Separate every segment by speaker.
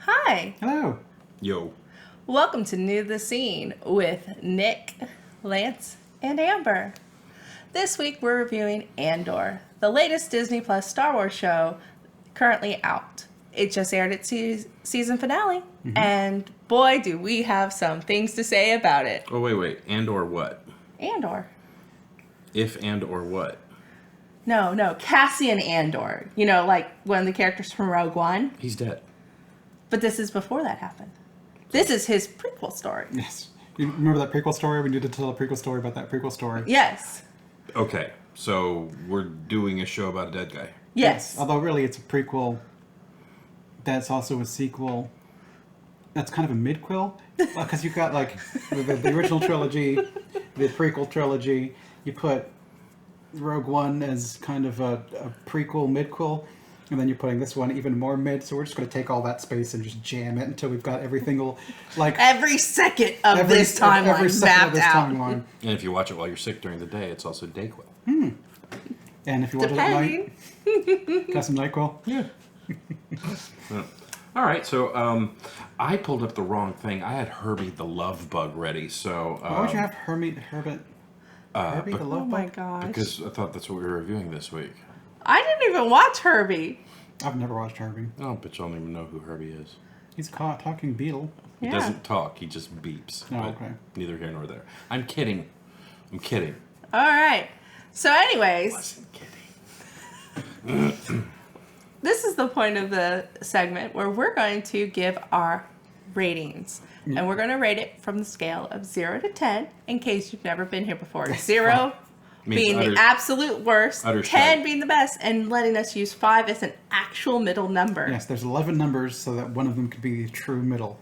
Speaker 1: Hi.
Speaker 2: Hello.
Speaker 3: Yo.
Speaker 1: Welcome to New the Scene with Nick, Lance, and Amber. This week we're reviewing Andor, the latest Disney Plus Star Wars show currently out. It just aired its season finale, and boy, do we have some things to say about it.
Speaker 3: Oh, wait. Andor what?
Speaker 1: Andor.
Speaker 3: If and or what?
Speaker 1: No, Cassian Andor. You know, like one of the characters from Rogue One.
Speaker 3: He's dead.
Speaker 1: But this is before that happened. This is his prequel story.
Speaker 2: Yes. You remember that prequel story? We need to tell a prequel story about that prequel story.
Speaker 1: Yes.
Speaker 3: Okay, so we're doing a show about a dead guy.
Speaker 1: Yes.
Speaker 2: Although really it's a prequel that's also a sequel that's kind of a midquel. Because you've got like the original trilogy, the prequel trilogy. You put Rogue One as kind of a prequel, midquel. And then you're putting this one even more mid, so we're just going to take all that space and just jam it until we've got everything, like
Speaker 1: every second of this timeline mapped out.
Speaker 3: And if you watch it while you're sick during the day, it's also Dayquil.
Speaker 2: And if you watch it at night, got some NyQuil.
Speaker 3: Yeah. All right, so I pulled up the wrong thing. I had Herbie the Love Bug ready, so...
Speaker 2: Why would you have Herbie the Love
Speaker 1: Oh my
Speaker 2: Bug?
Speaker 1: gosh.
Speaker 3: Because I thought that's what we were reviewing this week.
Speaker 1: I didn't even watch Herbie.
Speaker 2: I've never watched Herbie.
Speaker 3: Oh, but you don't even know who Herbie is.
Speaker 2: He's a talking beetle.
Speaker 3: He
Speaker 1: Yeah.
Speaker 3: doesn't talk, he just beeps.
Speaker 2: Oh,
Speaker 3: but
Speaker 2: okay.
Speaker 3: Neither here nor there. I'm kidding.
Speaker 1: All right. So anyways,
Speaker 3: Wasn't kidding.
Speaker 1: this is the point of the segment where we're going to give our ratings. And we're going to rate it from the scale of 0 to 10 in case you've never been here before. 0 being the absolute worst, 10
Speaker 3: shite.
Speaker 1: being the best, and letting us use 5 as an actual middle number.
Speaker 2: Yes, there's 11 numbers so that one of them could be the true middle.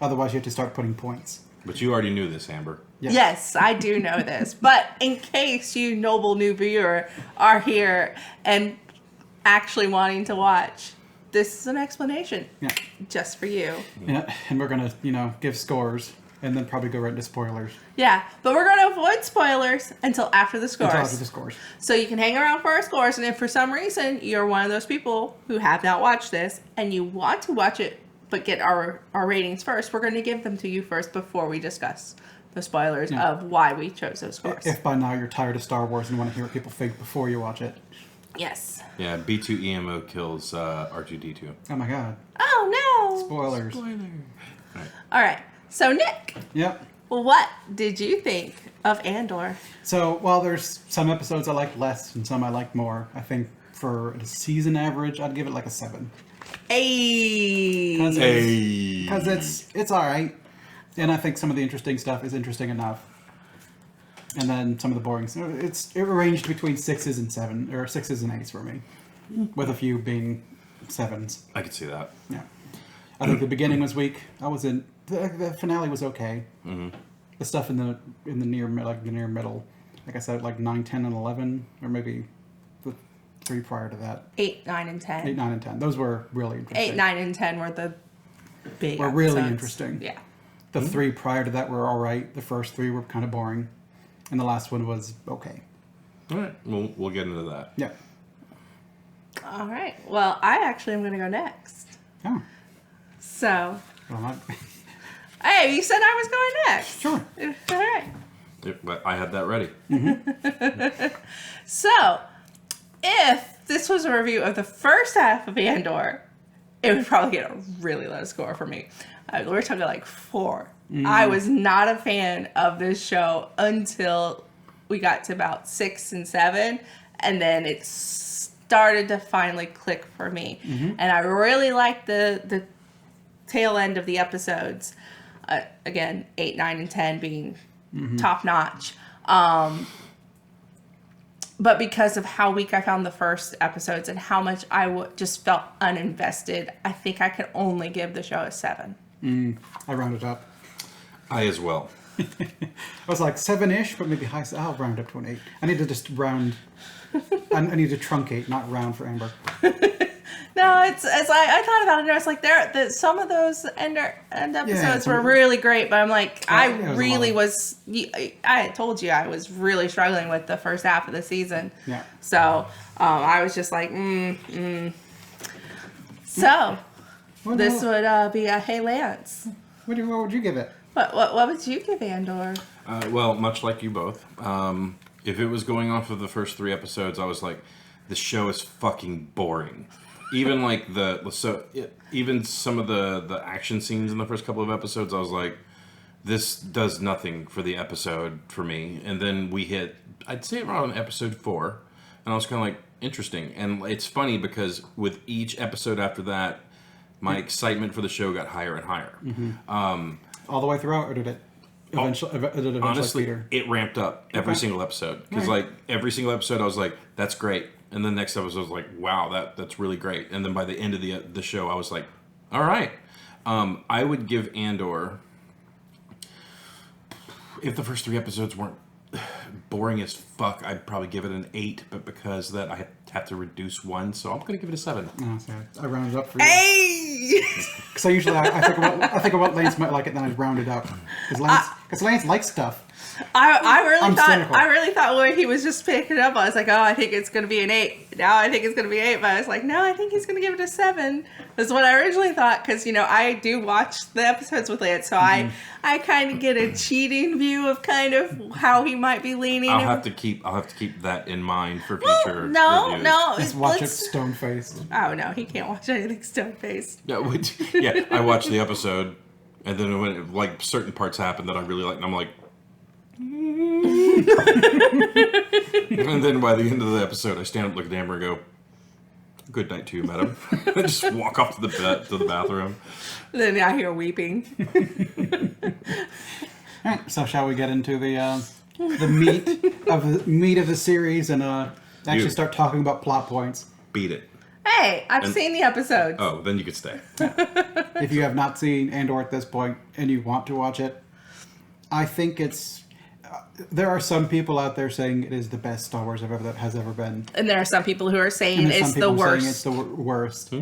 Speaker 2: Otherwise, you have to start putting points.
Speaker 3: But you already knew this, Amber.
Speaker 1: Yes, I do know this. But in case you noble new viewer are here and actually wanting to watch, this is an explanation just for you.
Speaker 2: Yeah, and we're going to, give scores and then probably go right into spoilers.
Speaker 1: Yeah, but we're going to avoid spoilers until after the scores. So you can hang around for our scores, and if for some reason you're one of those people who have not watched this and you want to watch it but get our ratings first, we're going to give them to you first before we discuss the spoilers of why we chose those scores.
Speaker 2: If by now you're tired of Star Wars and want to hear what people think before you watch it.
Speaker 1: Yes.
Speaker 3: Yeah, B2EMO kills R2D2.
Speaker 2: Oh my god.
Speaker 1: Oh, no.
Speaker 2: Spoilers.
Speaker 1: All right. So, Nick,
Speaker 2: Yep.
Speaker 1: what did you think of Andor?
Speaker 2: So, while there's some episodes I like less and some I like more, I think for a season average, I'd give it like a 7. Because it's all right, and I think some of the interesting stuff is interesting enough, and then some of the boring stuff. It ranged between 6s and 7 or 6s and 8s for me, with a few being 7s.
Speaker 3: I could see that.
Speaker 2: Yeah, I think the beginning was weak. The finale was okay. The stuff in the near middle, like I said, like 9, 10, and 11, or maybe the 3 prior to that.
Speaker 1: 8, 9, and 10.
Speaker 2: 8, 9, and 10. Those were really interesting.
Speaker 1: 8, 9, and 10 were the big
Speaker 2: Were really
Speaker 1: episodes.
Speaker 2: interesting.
Speaker 1: Yeah.
Speaker 2: The 3 prior to that were all right. The first 3 were kind of boring, and the last one was okay.
Speaker 3: All right, we'll get into that.
Speaker 2: Yeah.
Speaker 1: All right. Well, I actually am going to go next.
Speaker 2: Oh.
Speaker 1: So,
Speaker 2: Well,
Speaker 1: hey, you said I was going next.
Speaker 2: sure.
Speaker 1: All right.
Speaker 3: Yeah, but I had that ready.
Speaker 1: So, if this was a review of the first half of Andor, it would probably get a really low score for me. We're talking like 4. I was not a fan of this show until we got to about 6 and 7, and then it started to finally click for me. And I really liked the tail end of the episodes. Again, 8, 9, and 10 being top notch. But because of how weak I found the first episodes and how much I just felt uninvested, I think I could only give the show a 7.
Speaker 2: I rounded up.
Speaker 3: I as well.
Speaker 2: I was like 7-ish, but maybe high. I'll round up to an 8. I need to just round. I need to truncate, not round for Amber.
Speaker 1: No, it's I thought about it and I was like, some of those end episodes were really great, but I'm like, I had told you I was really struggling with the first half of the season.
Speaker 2: Yeah.
Speaker 1: So I was just like, So This would be a Hey Lance.
Speaker 2: What would you give it?
Speaker 1: What would you give Andor?
Speaker 3: Well, much like you both, if it was going off of the first 3 episodes, I was like, the show is fucking boring. Even like even some of the action scenes in the first couple of episodes, I was like, this does nothing for the episode for me. And then we hit, I'd say around episode 4, and I was kind of like, interesting. And it's funny because with each episode after that, my excitement for the show got higher and higher.
Speaker 2: Mm-hmm. All the way throughout, or did it eventually
Speaker 3: honestly,
Speaker 2: peter?
Speaker 3: it ramped up every single episode. Because like every single episode, I was like, that's great. And then the next episode, I was like, wow, that's really great. And then by the end of the show, I was like, all right. I would give Andor, if the first 3 episodes weren't boring as fuck, I'd probably give it an 8. But because of that, I have to reduce 1, so I'm going to give it a 7.
Speaker 2: Oh, sorry. I rounded up for you.
Speaker 1: Hey!
Speaker 2: Because I think about Lance might like it, then I round it up. Because Lance likes stuff.
Speaker 1: I really thought when he was just picking it up, I was like, oh, I think it's going to be an 8. Now I think it's going to be 8, but I was like, no, I think he's going to give it a 7. That's what I originally thought, because, I do watch the episodes with Lance, so I kind of get a cheating view of kind of how he might be leaning.
Speaker 3: I'll have to keep that in mind for future reviews.
Speaker 1: No.
Speaker 2: Just watch it stone-faced.
Speaker 1: Oh, no, he can't watch anything stone-faced.
Speaker 3: Yeah, I watched the episode, and then when like certain parts happen that I really like, and I'm like, and then by the end of the episode, I stand up, look at Amber, and go, "Good night to you, madam." I just walk off to the bathroom.
Speaker 1: Then I hear weeping.
Speaker 2: All right, so shall we get into the meat of the series and actually start talking about plot points?
Speaker 3: Beat it.
Speaker 1: Hey, I've seen the episodes.
Speaker 3: Oh, then you could stay.
Speaker 2: If you have not seen Andor at this point and you want to watch it, I think it's. There are some people out there saying it is the best Star Wars that has ever been.
Speaker 1: And there are some people who are saying it's the worst.
Speaker 2: It's the worst.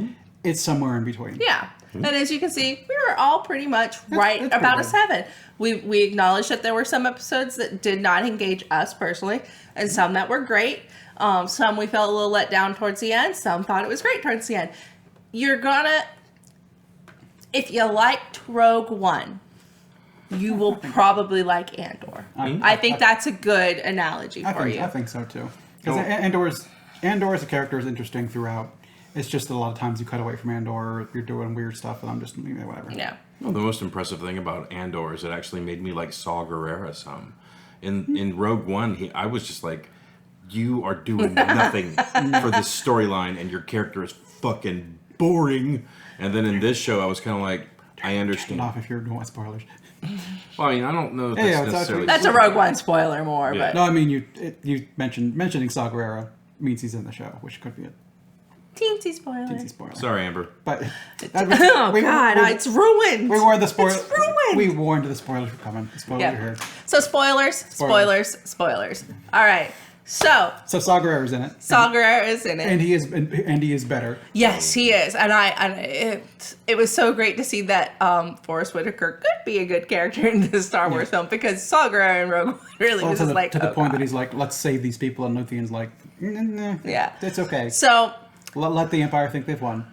Speaker 2: It's somewhere in between.
Speaker 1: Yeah. And as you can see, we were all pretty much right about a 7. We acknowledged that there were some episodes that did not engage us personally, and some that were great. Some we felt a little let down towards the end. Some thought it was great towards the end. If you liked Rogue One, you will probably like Andor. I think that's a good analogy for you.
Speaker 2: I think so too. Because Andor as a character is interesting throughout. It's just that a lot of times you cut away from Andor, or you're doing weird stuff, and I'm just whatever.
Speaker 1: Yeah.
Speaker 3: Well, the most impressive thing about Andor is it actually made me like Saw Gerrera some. In Rogue One, I was just like, you are doing nothing for this storyline, and your character is fucking boring. And then in this show, I was kind of like, I understand.
Speaker 2: Off if you're doing spoilers.
Speaker 3: Well, I mean, I don't know if that's necessarily...
Speaker 1: That's a Rogue One spoiler more,
Speaker 3: Yeah.
Speaker 1: but...
Speaker 2: No, I mean, you mentioning Saw Gerrera means he's in the show, which could be a
Speaker 1: teensy spoiler.
Speaker 3: Sorry, Amber.
Speaker 2: But
Speaker 1: it's ruined.
Speaker 2: We warned the spoilers.
Speaker 1: It's ruined.
Speaker 2: We warned the spoilers were coming. The spoilers are here.
Speaker 1: So spoilers. All right. So
Speaker 2: Saw Gerrera's in it.
Speaker 1: Saw Gerrera is in it,
Speaker 2: and he is better.
Speaker 1: Yes, he is, and it was so great to see that Forrest Whitaker could be a good character in this Star Wars film, because Saw Gerrera and Rogue One really was just like
Speaker 2: to the point that he's like, let's save these people, and Luthien's like,
Speaker 1: yeah,
Speaker 2: it's okay.
Speaker 1: So
Speaker 2: let the Empire think they've won.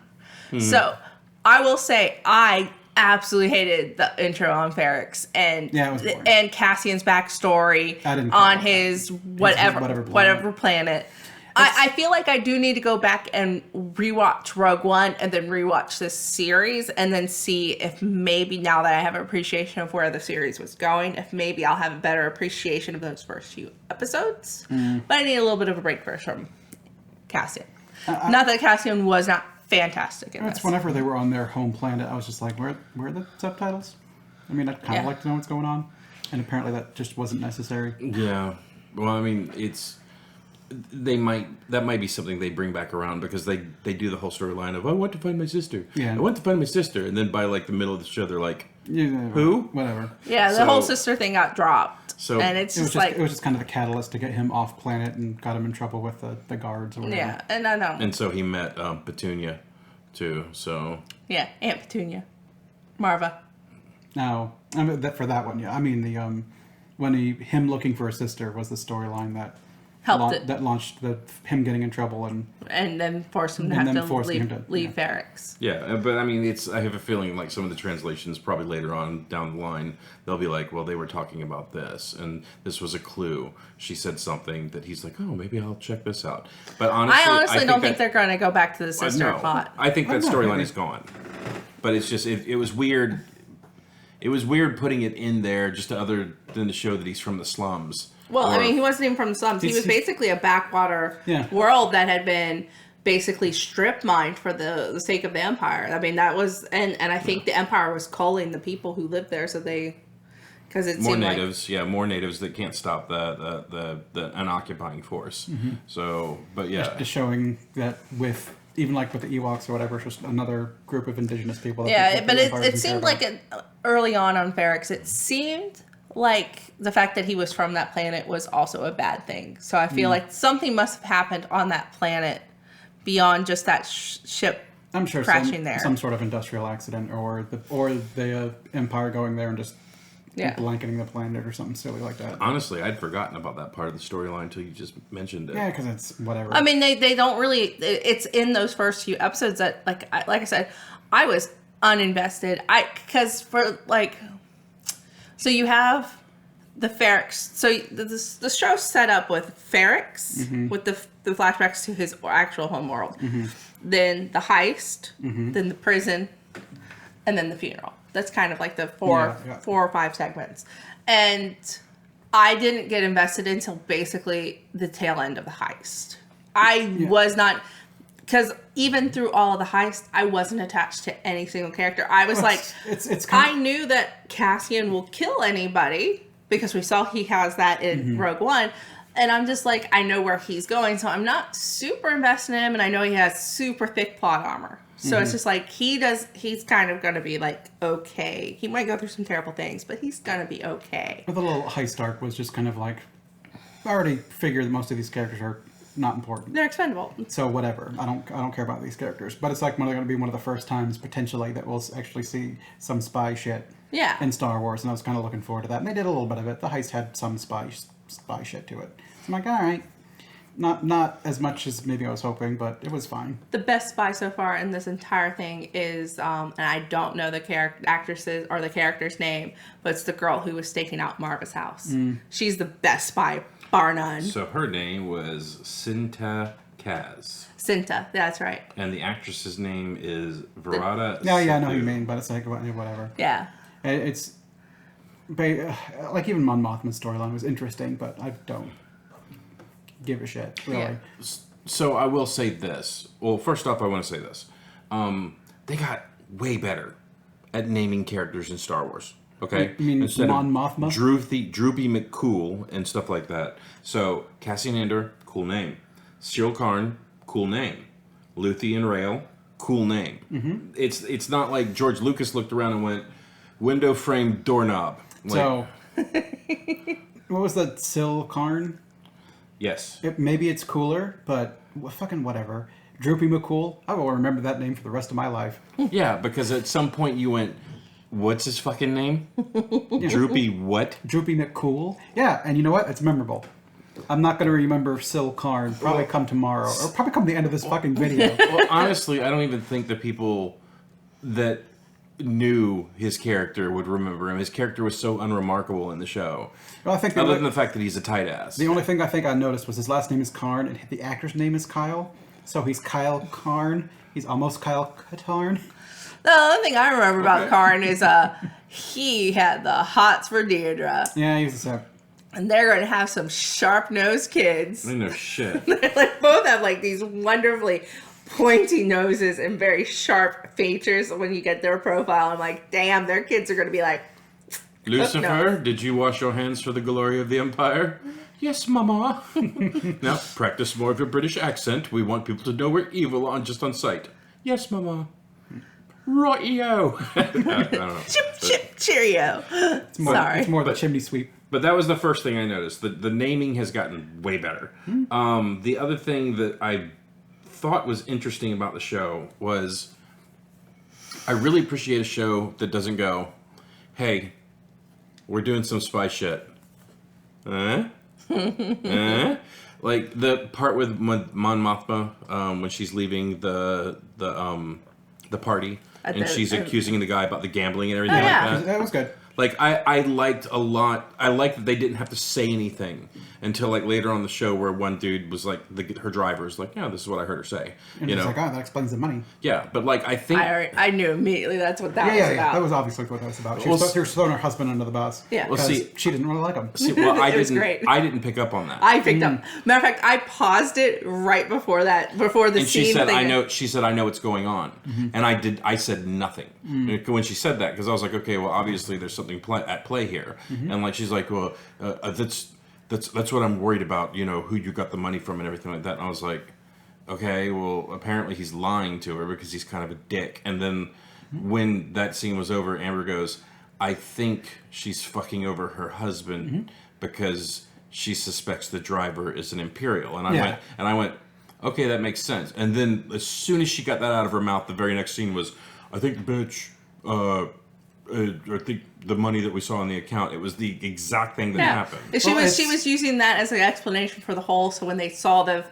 Speaker 1: So I will say I absolutely hated the intro on Ferrix and Cassian's backstory on his whatever planet. I feel like I do need to go back and rewatch Rogue One and then rewatch this series and then see if maybe, now that I have an appreciation of where the series was going, if maybe I'll have a better appreciation of those first few episodes. But I need a little bit of a break first from Cassian. Not that Cassian was not fantastic in this.
Speaker 2: Whenever they were on their home planet, I was just like, where are the subtitles? I mean, I'd kind of like to know what's going on. And apparently that just wasn't necessary.
Speaker 3: Yeah. Well, I mean, that might be something they bring back around, because they do the whole storyline of, I want to find my sister.
Speaker 2: Yeah.
Speaker 3: I want to find my sister. And then by like the middle of the show, they're like,
Speaker 2: who? Whatever.
Speaker 1: Yeah, the whole sister thing got dropped. So, and it was
Speaker 2: just kind of a catalyst to get him off planet and got him in trouble with the guards or whatever.
Speaker 1: Yeah, and I know.
Speaker 3: And so he met Petunia too. So
Speaker 1: yeah, Aunt Petunia, Marva.
Speaker 2: No, I mean for that one, yeah. I mean the when him looking for a sister was the storyline that that launched him getting in trouble
Speaker 1: and then forced him to
Speaker 2: and
Speaker 1: have
Speaker 2: then
Speaker 1: to
Speaker 2: forcing him
Speaker 1: leave
Speaker 2: to-
Speaker 1: Ferrex.
Speaker 3: Yeah, but I mean, I have a feeling like some of the translations probably later on down the line, they'll be like, well, they were talking about this, and this was a clue. She said something that he's like, oh, maybe I'll check this out. But honestly,
Speaker 1: I honestly don't think they're going to go back to the sister
Speaker 3: no,
Speaker 1: plot.
Speaker 3: I think that
Speaker 2: I'm not
Speaker 3: storyline
Speaker 2: really-
Speaker 3: is gone. But it's just, it was weird. It was weird putting it in there just other than to show that he's from the slums.
Speaker 1: Well, I
Speaker 3: Or-
Speaker 1: mean, he wasn't even from the slums. He was
Speaker 2: He's-
Speaker 1: basically a backwater
Speaker 2: Yeah.
Speaker 1: world that had been basically strip mined for the sake of the Empire. I mean, that was, and I think the Empire was culling the people who lived there, so they, because it
Speaker 3: more
Speaker 1: seemed
Speaker 3: natives, more natives that can't stop the an occupying force. So, but yeah,
Speaker 2: just showing that with even like with the Ewoks or whatever, it's just another group of indigenous people. That
Speaker 1: yeah,
Speaker 2: that
Speaker 1: but
Speaker 2: the Empire
Speaker 1: it
Speaker 2: doesn't
Speaker 1: seemed
Speaker 2: care
Speaker 1: like
Speaker 2: about.
Speaker 1: early on Ferrex, it seemed like the fact that he was from that planet was also a bad thing. So I feel like something must have happened on that planet beyond just that ship
Speaker 2: I'm sure
Speaker 1: crashing there.
Speaker 2: some sort of industrial accident or the Empire going there and just blanketing the planet or something silly like that.
Speaker 3: honestly, I'd forgotten about that part of the storyline until you just mentioned it.
Speaker 2: Yeah, because it's whatever.
Speaker 1: I mean, they don't really. It's in those first few episodes that, like I said, I was uninvested. Because for like, so you have the Ferrex. So the show's set up with Ferrex with the flashbacks to his actual home world, then the heist, then the prison, and then the funeral. That's kind of like the four or five segments, and I didn't get invested until basically the tail end of the heist. I was not, because even through all of the heist, I wasn't attached to any single character. I was
Speaker 2: it's
Speaker 1: I knew that Cassian will kill anybody because we saw he has that in Rogue One. And I'm just like, I know where he's going, so I'm not super invested in him, and I know he has super thick plot armor. So it's just like, he's kind of going to be like, okay. He might go through some terrible things, but he's going to be okay.
Speaker 2: But the little heist arc was just kind of like, I already figured that most of these characters are not important.
Speaker 1: They're expendable.
Speaker 2: So whatever. I don't care about these characters. But it's like they're going to be one of the first times potentially that we'll actually see some spy shit
Speaker 1: Yeah.
Speaker 2: in Star Wars, and I was kind of looking forward to that. And they did a little bit of it. The heist had some spy shit to it. So I'm like, all right. Not as much as maybe I was hoping, but it was fine.
Speaker 1: The best spy so far in this entire thing is, and I don't know the actresses or the character's name, but it's the girl who was staking out Marva's house. She's the best spy, bar none.
Speaker 3: So her name was Cinta Kaz,
Speaker 1: Cinta, that's right.
Speaker 3: and the actress's name is Verada.
Speaker 2: Yeah, I know who you
Speaker 3: Sidhu.
Speaker 2: mean, but it's like whatever.
Speaker 1: Yeah.
Speaker 2: It's like even Mon Mothma's storyline was interesting, but I don't give a shit really.
Speaker 1: Yeah.
Speaker 3: So I will say this. Well, first off, I want to say this. They got way better at naming characters in Star Wars. Okay,
Speaker 2: You mean
Speaker 3: instead
Speaker 2: Mon
Speaker 3: of
Speaker 2: Mothma?
Speaker 3: Droopy McCool and stuff like that. So Cassian Andor, cool name. Cyril Karn, cool name. Luthien Rail, cool name. Mm-hmm. It's not like George Lucas looked around and went, window frame doorknob. Like,
Speaker 2: So what was that? Sil Karn?
Speaker 3: yes.
Speaker 2: Maybe it's cooler, but fucking whatever. Droopy McCool. I will remember that name for the rest of my life.
Speaker 3: Yeah, because at some point you went, what's his fucking name? Droopy what?
Speaker 2: Droopy McCool. Yeah, and you know what? It's memorable. I'm not going to remember Sil Karn. Probably come tomorrow. Or probably come the end of this fucking video.
Speaker 3: Well, honestly, I don't even think the people that knew his character would remember him. His character was so unremarkable in the show.
Speaker 2: Well, I think
Speaker 3: Other than the fact that he's a tight ass.
Speaker 2: the only thing I think I noticed was his last name is Karn, and the actor's name is Kyle. So he's Kyle Karn. He's almost Kyle Katarn.
Speaker 1: The only thing I remember about Karn is he had the hots for Deirdre.
Speaker 2: Yeah, he was a
Speaker 1: And they're going to have some sharp-nosed kids.
Speaker 3: I know shit.
Speaker 1: Like both have like these wonderfully pointy noses and very sharp features when you get their profile. I'm like, damn, their kids are going to be like,
Speaker 3: Lucifer, did you wash your hands for the glory of the Empire? Yes, Mama. Now, practice more of your British accent. We want people to know we're evil just on sight. Yes, Mama. Rightio. I don't know.
Speaker 1: chip, chip, cheerio. Sorry.
Speaker 2: It's more the chimney sweep.
Speaker 3: But that was the first thing I noticed. The naming has gotten way better. The other thing that I thought was interesting about the show was I really appreciate a show that doesn't go, hey, we're doing some spy shit. Like the part with Mon Mothma when she's leaving the party and she's accusing the guy about the gambling and everything like that.
Speaker 2: That was good.
Speaker 3: Like I liked a lot. I liked that they didn't have to say anything until like later on the show where one dude was like her driver's like, yeah, this is what I heard her say.
Speaker 2: And he's like, oh, that explains the money.
Speaker 3: Yeah, but like I think
Speaker 1: I knew immediately that's what that was about.
Speaker 2: Yeah, that was obviously what that was about. She was throwing her husband under the bus.
Speaker 1: Yeah.
Speaker 3: Well, see,
Speaker 2: she didn't really like him.
Speaker 3: Well, I
Speaker 1: It was
Speaker 3: didn't.
Speaker 1: great.
Speaker 3: I didn't pick up on that.
Speaker 1: I picked up. Matter of fact, I paused it right before that, before the
Speaker 3: and
Speaker 1: scene.
Speaker 3: she said, "I know." She said, "I know what's going on," and I did. I said nothing when she said that because I was like, "Okay, well, obviously there's something at play here," and like she's like, "Well, that's what I'm worried about. You know, who you got the money from and everything like that." And I was like, "Okay, well, apparently he's lying to her because he's kind of a dick." And then when that scene was over, Amber goes, "I think she's fucking over her husband because she suspects the driver is an Imperial." And I went, okay, that makes sense. And then as soon as she got that out of her mouth, the very next scene was, I think, bitch, I think the money that we saw on the account, it was the exact thing that happened.
Speaker 1: She was using that as an explanation for the whole. So when they saw the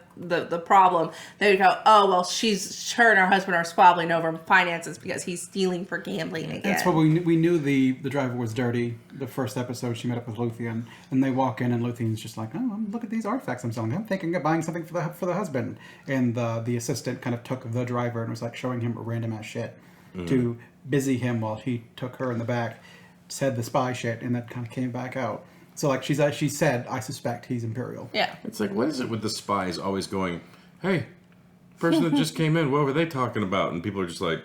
Speaker 1: problem, they would go, "Oh well, her and her husband are squabbling over finances because he's stealing for gambling again."
Speaker 2: That's what we knew. The driver was dirty. The first episode, she met up with Luthien, and they walk in, and Luthien's just like, "Oh, look at these artifacts I'm selling. I'm thinking of buying something for the husband." And the assistant kind of took the driver and was like showing him random ass shit to busy him while he took her in the back, said the spy shit, and that kind of came back out. So like she said, I suspect he's Imperial.
Speaker 1: Yeah.
Speaker 3: It's like, what is it with the spies always going, hey, person that just came in, what were they talking about? And people are just like,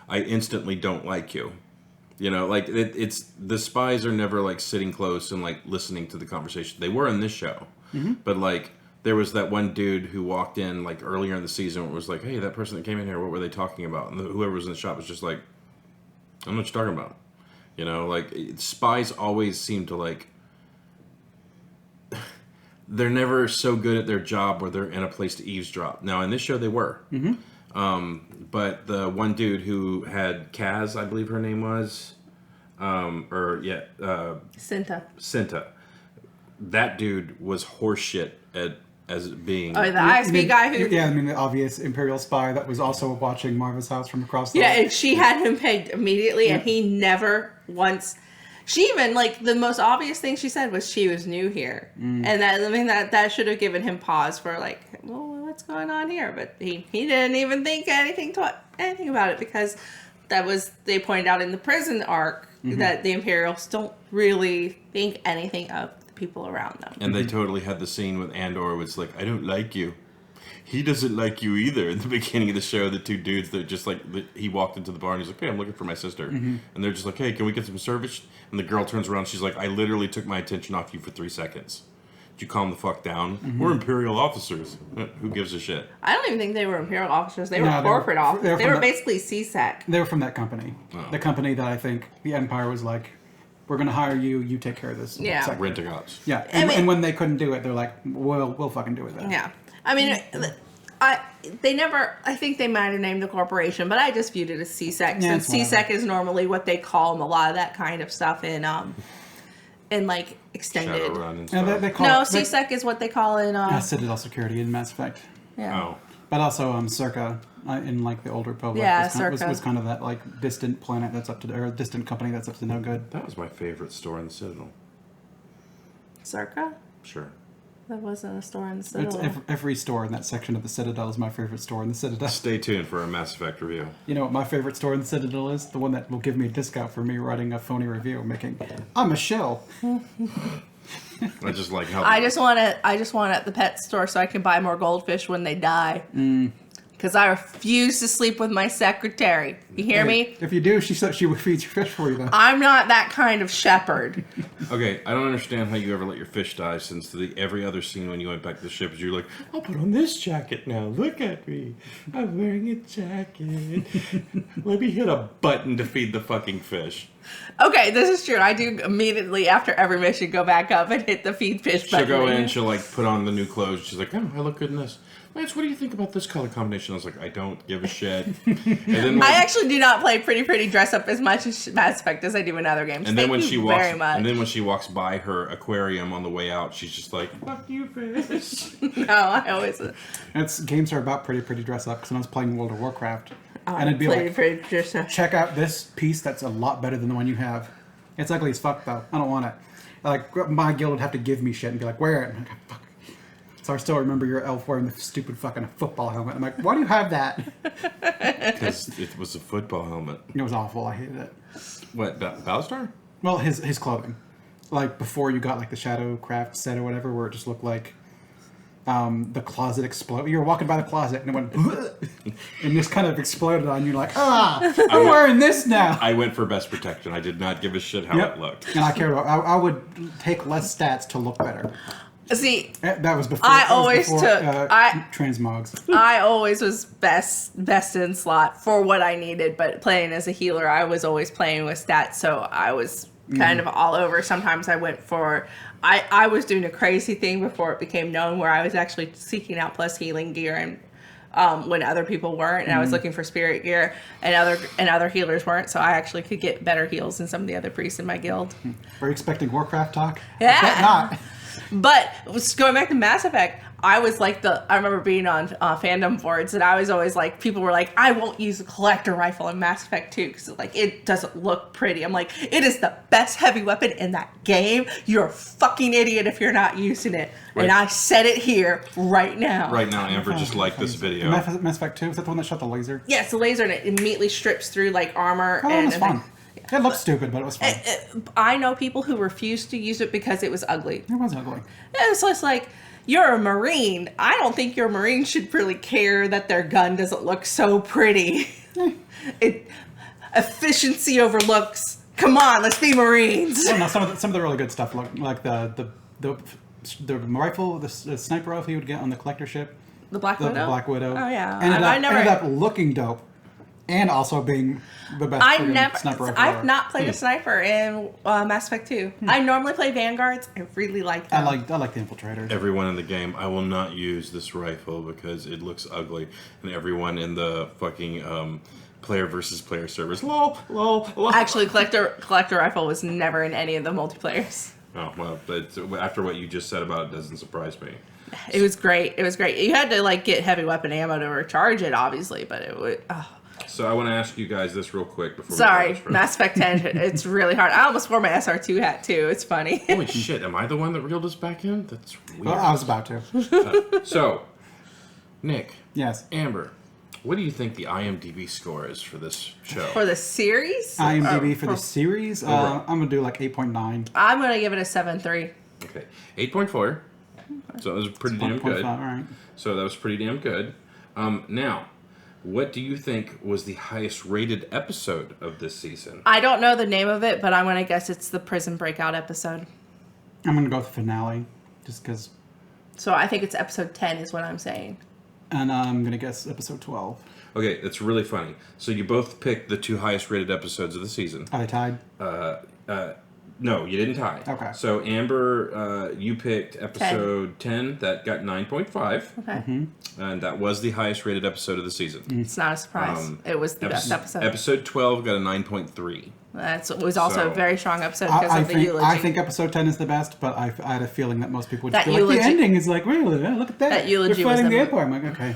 Speaker 3: I instantly don't like you. You know, like it's the spies are never like sitting close and like listening to the conversation. They were in this show, but like there was that one dude who walked in like earlier in the season where it was like, hey, that person that came in here, what were they talking about? And whoever was in the shop was just like, I don't know what you're talking about. You know, like spies always seem to like, they're never so good at their job where they're in a place to eavesdrop. Now in this show they were, but the one dude who had Kaz, I believe her name was, Cinta. That dude was horseshit as being.
Speaker 1: Oh, the ISB guy who.
Speaker 2: Yeah, I mean the obvious Imperial spy that was also watching Marva's house from across the.
Speaker 1: Yeah, and she had him pegged immediately, and he never once. She even like the most obvious thing she said was she was new here, and that should have given him pause for like, well, what's going on here? But he didn't even think anything about it because they pointed out in the prison arc that the Imperials don't really think anything of the people around them.
Speaker 3: And they totally had the scene with Andor was like, I don't like you. He doesn't like you either. In the beginning of the show, the two dudes that just like he walked into the bar and he's like, "Hey, I'm looking for my sister," and they're just like, "Hey, can we get some service?" And the girl turns around, she's like, "I literally took my attention off you for 3 seconds. Did you calm the fuck down? We're Imperial officers. Who gives a shit?"
Speaker 1: I don't even think they were Imperial officers. They were corporate officers. They were basically CSEC.
Speaker 2: They were from that company. Oh. The company that I think the Empire was like, we're going to hire you. You take care of this.
Speaker 1: Yeah.
Speaker 2: Sector.
Speaker 3: Renting ops.
Speaker 2: Yeah. And when they couldn't do it, they're like, we'll fucking do it then.
Speaker 1: Yeah. I mean, I think they might have named the corporation, but I just viewed it as CSEC.
Speaker 2: Yeah,
Speaker 1: since CSEC is normally what they call them, a lot of that kind of stuff in like extended.
Speaker 3: Shadowrun and stuff.
Speaker 1: CSEC is what they call in
Speaker 2: Citadel Security in Mass Effect.
Speaker 1: Yeah.
Speaker 3: Oh.
Speaker 2: But also Circa in like the Old Republic was kind of that like distant planet that's up to or distant company that's up to no good.
Speaker 3: That was my favorite store in the Citadel.
Speaker 1: Circa?
Speaker 3: Sure.
Speaker 1: That wasn't a store in the Citadel.
Speaker 2: It's every store in that section of the Citadel is my favorite store in the Citadel.
Speaker 3: Stay tuned for a Mass Effect review.
Speaker 2: You know what my favorite store in the Citadel is? The one that will give me a discount for me writing a phony review, I'm a shell.
Speaker 3: I just like how
Speaker 1: I just want it at the pet store so I can buy more goldfish when they die. Because I refuse to sleep with my secretary. You hear me?
Speaker 2: If you do, she said she would feed your fish for you then.
Speaker 1: I'm not that kind of shepherd.
Speaker 3: Okay, I don't understand how you ever let your fish die since every other scene when you went back to the ship is you're like, I'll put on this jacket now. Look at me. I'm wearing a jacket. Let me hit a button to feed the fucking fish.
Speaker 1: Okay, this is true. I do immediately after every mission go back up and hit the feed fish
Speaker 3: She'll
Speaker 1: button.
Speaker 3: go in, she'll like put on the new clothes. She's like, oh, I look good in this. Lance, what do you think about this color combination? I was like, I don't give a shit. And then
Speaker 1: I actually do not play Pretty Dress Up as much as Mass Effect as I do in other games.
Speaker 3: And then when she walks,
Speaker 1: very much.
Speaker 3: and then when she walks by her aquarium on the way out, she's just like, "Fuck you, fish."
Speaker 1: No, I always
Speaker 2: Games are about pretty dress up. Because when I was playing World of Warcraft, and it'd be like,
Speaker 1: Pretty Dress Up.
Speaker 2: check out this piece that's a lot better than the one you have. It's ugly as fuck though. I don't want it. Like my guild would have to give me shit and be like, wear it. I'm like, fuck. So I still remember your elf wearing the stupid fucking football helmet. I'm like, why do you have that?
Speaker 3: Because it was a football helmet.
Speaker 2: It was awful. I hated it.
Speaker 3: What, Battlestar?
Speaker 2: Well, his clothing, like before you got like the Shadowcraft set or whatever, where it just looked like the closet exploded. You were walking by the closet and it went, and this kind of exploded on you. Like, I'm wearing this now.
Speaker 3: I went for best protection. I did not give a shit how it looked.
Speaker 2: And I cared about. I would take less stats to look better.
Speaker 1: See,
Speaker 2: That was before.
Speaker 1: I always took
Speaker 2: transmogs.
Speaker 1: I always was best in slot for what I needed, but playing as a healer, I was always playing with stats, so I was kind of all over. Sometimes I went for I was doing a crazy thing before it became known where I was actually seeking out plus healing gear and when other people weren't, and I was looking for spirit gear and other healers weren't, so I actually could get better heals than some of the other priests in my guild.
Speaker 2: Were you expecting Warcraft talk?
Speaker 1: Yeah.
Speaker 2: I bet not.
Speaker 1: But going back to Mass Effect, I was like I remember being on fandom boards, and I was always like, people were like, I won't use a collector rifle in Mass Effect 2 because like it doesn't look pretty. I'm like, it is the best heavy weapon in that game. You're a fucking idiot if you're not using it.
Speaker 3: Right.
Speaker 1: And I said it here right now.
Speaker 3: Right now, Amber just liked this video.
Speaker 2: Mass Effect 2, is that the one that shot the laser?
Speaker 1: Yeah, it's the laser, and it immediately strips through like armor.
Speaker 2: Oh,
Speaker 1: and
Speaker 2: it was fun. It looked stupid, but it was fun.
Speaker 1: I know people who refused to use it because it was ugly.
Speaker 2: It was ugly.
Speaker 1: It's just like, you're a Marine. I don't think your Marine should really care that their gun doesn't look so pretty. Efficiency over looks. Come on, let's be Marines.
Speaker 2: Well, no, some of the really good stuff, like the rifle, the sniper rifle you would get on the collector ship.
Speaker 1: The Black Widow?
Speaker 2: The Black Widow.
Speaker 1: Oh, yeah.
Speaker 2: Ended up looking dope. And also being the best sniper rifle.
Speaker 1: I've not played a sniper in Mass Effect 2. I normally play Vanguards. I really like them.
Speaker 2: I like the infiltrators.
Speaker 3: Everyone in the game, I will not use this rifle because it looks ugly. And everyone in the fucking player versus player servers, lol.
Speaker 1: Actually, collector rifle was never in any of the multiplayers.
Speaker 3: Oh, well, but after what you just said about it, doesn't surprise me.
Speaker 1: It was great. You had to like get heavy weapon ammo to recharge it, obviously, but it would...
Speaker 3: So I want to ask you guys this real quick before
Speaker 1: Sorry,
Speaker 3: we go.
Speaker 1: Mass Effect 10, it's really hard. I almost wore my SR2 hat, too. It's funny.
Speaker 3: Holy shit, am I the one that reeled us back in? That's weird.
Speaker 2: Well, I was about to.
Speaker 3: So, Nick.
Speaker 2: Yes.
Speaker 3: Amber, what do you think the IMDb score is for this show?
Speaker 1: For the series?
Speaker 2: IMDb for the series? I'm going to do like 8.9.
Speaker 1: I'm going to give it a 7.3.
Speaker 3: Okay, 8.4. So it was pretty damn good.
Speaker 2: All right.
Speaker 3: So that was pretty damn good. Now, what do you think was the highest rated episode of this season?
Speaker 1: I don't know the name of it, but I'm going to guess it's the prison breakout episode.
Speaker 2: I'm going to go with the finale, just because.
Speaker 1: So I think it's episode 10 is what I'm saying.
Speaker 2: And I'm going to guess episode 12.
Speaker 3: Okay, that's really funny. So you both picked the two highest rated episodes of the season.
Speaker 2: Are they tied?
Speaker 3: No, you didn't tie.
Speaker 2: Okay.
Speaker 3: So Amber, you picked episode 10 that got 9.5.
Speaker 1: Okay.
Speaker 3: And that was the highest rated episode of the season.
Speaker 1: It's not a surprise. It was the best episode.
Speaker 3: Episode 12 got a 9.3.
Speaker 1: It was also a very strong episode because of the eulogy.
Speaker 2: I think episode 10 is the best, but I had a feeling that most people would
Speaker 1: That
Speaker 2: feel like the ending is like, really, look at that.
Speaker 1: That eulogy
Speaker 2: They're fighting
Speaker 1: was
Speaker 2: the Empire. I'm like, okay.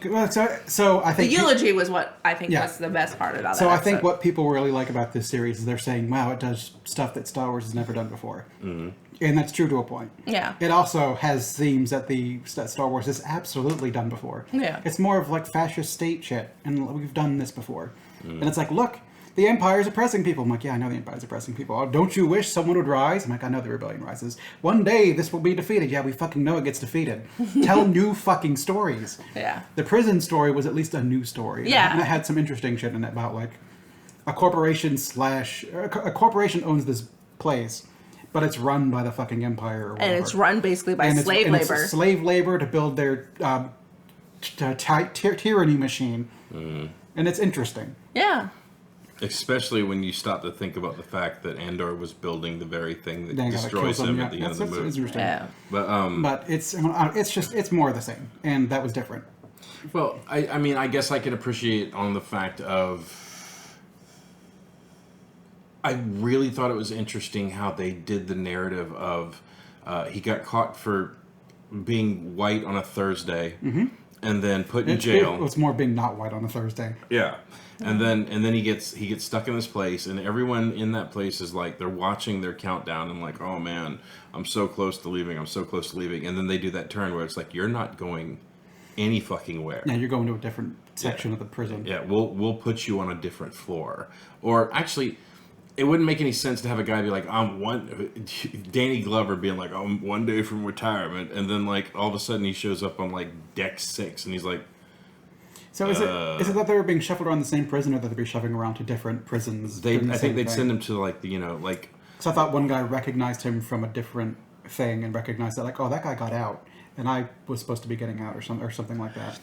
Speaker 2: Well, so I think
Speaker 1: the eulogy was what I think was the best part about that.
Speaker 2: So I
Speaker 1: episode.
Speaker 2: think what people really like about this series is they're saying, wow, it does stuff that Star Wars has never done before. Mm-hmm. And that's true to a point.
Speaker 1: Yeah.
Speaker 2: It also has themes that Star Wars has absolutely done before.
Speaker 1: Yeah.
Speaker 2: It's more of like fascist state shit, and we've done this before. Mm. And it's like, look, the Empire's oppressing people. I'm like, yeah, I know the Empire's oppressing people. Oh, don't you wish someone would rise? I'm like, I know the rebellion rises. One day this will be defeated. Yeah, we fucking know it gets defeated. Tell new fucking stories.
Speaker 1: Yeah.
Speaker 2: The prison story was at least a new story.
Speaker 1: Yeah.
Speaker 2: And it had some interesting shit in it about like a corporation owns this place, but it's run by the fucking Empire or whatever.
Speaker 1: And it's run basically by slave labor.
Speaker 2: It's slave labor to build their tyranny machine. Mm. And it's interesting.
Speaker 1: Yeah.
Speaker 3: Especially when you stop to think about the fact that Andor was building the very thing that
Speaker 2: Then gotta
Speaker 3: destroys
Speaker 2: kill
Speaker 3: him
Speaker 2: them,
Speaker 3: at the
Speaker 2: yeah.
Speaker 3: end of the movie.
Speaker 2: It's interesting.
Speaker 1: Yeah.
Speaker 3: But
Speaker 2: it's more of the same, and that was different.
Speaker 3: well, I mean, I guess I can appreciate on the fact of. I really thought it was interesting how they did the narrative of he got caught for being white on a Thursday and then put in jail.
Speaker 2: It was more being not white on a Thursday.
Speaker 3: Yeah. And then he gets stuck in this place, and everyone in that place is like, they're watching their countdown and like, oh man, I'm so close to leaving, and then they do that turn where it's like, you're not going any fucking where.
Speaker 2: Yeah, you're going to a different section of the prison.
Speaker 3: Yeah, we'll put you on a different floor. Or actually, it wouldn't make any sense to have a guy be like, Danny Glover being like, I'm 1 day from retirement, and then like all of a sudden he shows up on like deck 6, and he's like,
Speaker 2: So is it that they were being shuffled around the same prison, or that they'd be shuffling around to different prisons?
Speaker 3: I think they'd send him to like the like.
Speaker 2: So I thought one guy recognized him from a different thing and recognized that, like, oh, that guy got out, and I was supposed to be getting out, or something like that.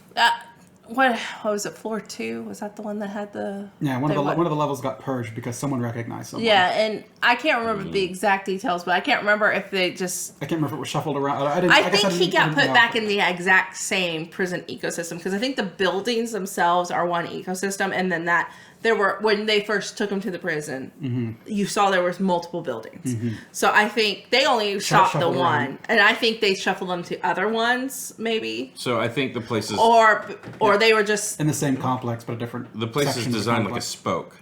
Speaker 1: What was it? Floor 2? Was that the one that had the?
Speaker 2: Yeah, one of the levels got purged because someone recognized someone.
Speaker 1: Yeah, and I can't remember the exact details, but I can't remember if they just.
Speaker 2: I can't remember if it was shuffled around.
Speaker 1: I think he got put back in the exact same prison ecosystem, because I think the buildings themselves are one ecosystem, and then when they first took him to the prison, you saw there was multiple buildings. So I think they only shot the one, and I think they shuffled them to other ones, maybe.
Speaker 3: So I think the places,
Speaker 1: or they were just
Speaker 2: in the same complex but a different.
Speaker 3: The place is
Speaker 2: section of the
Speaker 3: designed like a
Speaker 2: complex.
Speaker 3: spoke,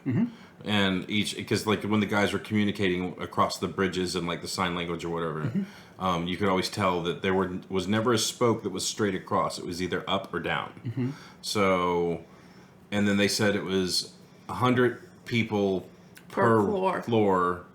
Speaker 3: and each, because like when the guys were communicating across the bridges and like the sign language or whatever, you could always tell that there was never a spoke that was straight across. It was either up or down. So, and then they said it was 100 people per floor.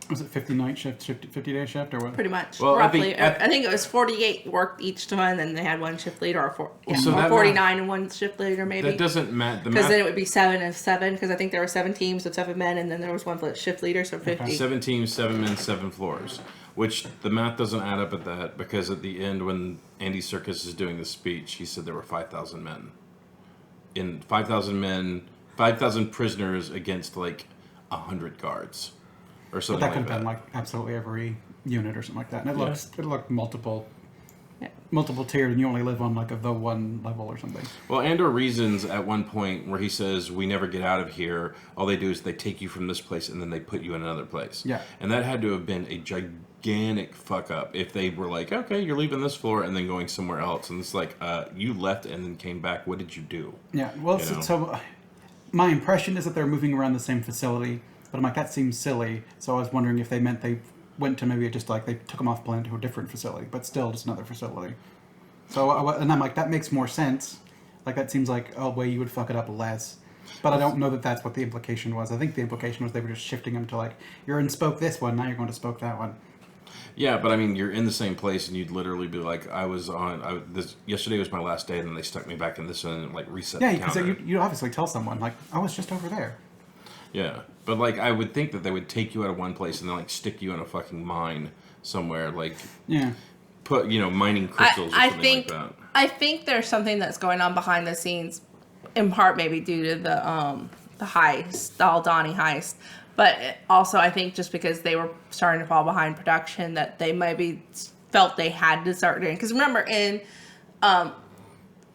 Speaker 2: Was it 50-night shift, 50-day shift, or what?
Speaker 1: pretty much,
Speaker 3: Well,
Speaker 1: roughly. I think it was 48 worked each one, and they had one shift leader, or 49 and one shift leader, maybe.
Speaker 3: That doesn't matter.
Speaker 1: Because then it would be 7 of 7, because I think there were 7 teams with 7 men, and then there was one shift leader, so 50.
Speaker 3: 7 teams, 7 men, 7 floors. Which the math doesn't add up at that, because at the end when Andy Serkis is doing the speech, he said there were 5,000 men. 5,000 prisoners against like 100 guards. Or something
Speaker 2: But that could
Speaker 3: like
Speaker 2: have
Speaker 3: that.
Speaker 2: been like absolutely every unit or something like that. And it looked multiple tiered, and you only live on like the one level or something.
Speaker 3: Well, Andor reasons at one point where he says, we never get out of here. All they do is they take you from this place and then they put you in another place.
Speaker 2: Yeah.
Speaker 3: And that had to have been a gigantic fuck up if they were like, okay, you're leaving this floor and then going somewhere else. And it's like, you left and then came back. What did you do?
Speaker 2: Yeah, well,
Speaker 3: You know?
Speaker 2: so my impression is that they're moving around the same facility, but I'm like, that seems silly. So I was wondering if they meant they went to maybe just like they took them off plan to a different facility, but still just another facility. So, and I'm like, that makes more sense. Like, that seems like a way you would fuck it up less. But I don't know that that's what the implication was. I think the implication was they were just shifting them to like, you're in spoke this one, now you're going to spoke that one.
Speaker 3: Yeah, but I mean, you're in the same place, and you'd literally be like, yesterday was my last day, and then they stuck me back in this one and like reset the counter.
Speaker 2: Yeah, because you obviously tell someone like, I was just over there.
Speaker 3: Yeah, but like I would think that they would take you out of one place and then like stick you in a fucking mine somewhere, like put mining crystals or something like that.
Speaker 1: I think there's something that's going on behind the scenes, in part maybe due to the heist, the Aldani heist, but also I think just because they were starting to fall behind production, that they maybe felt they had to start doing. Because remember, in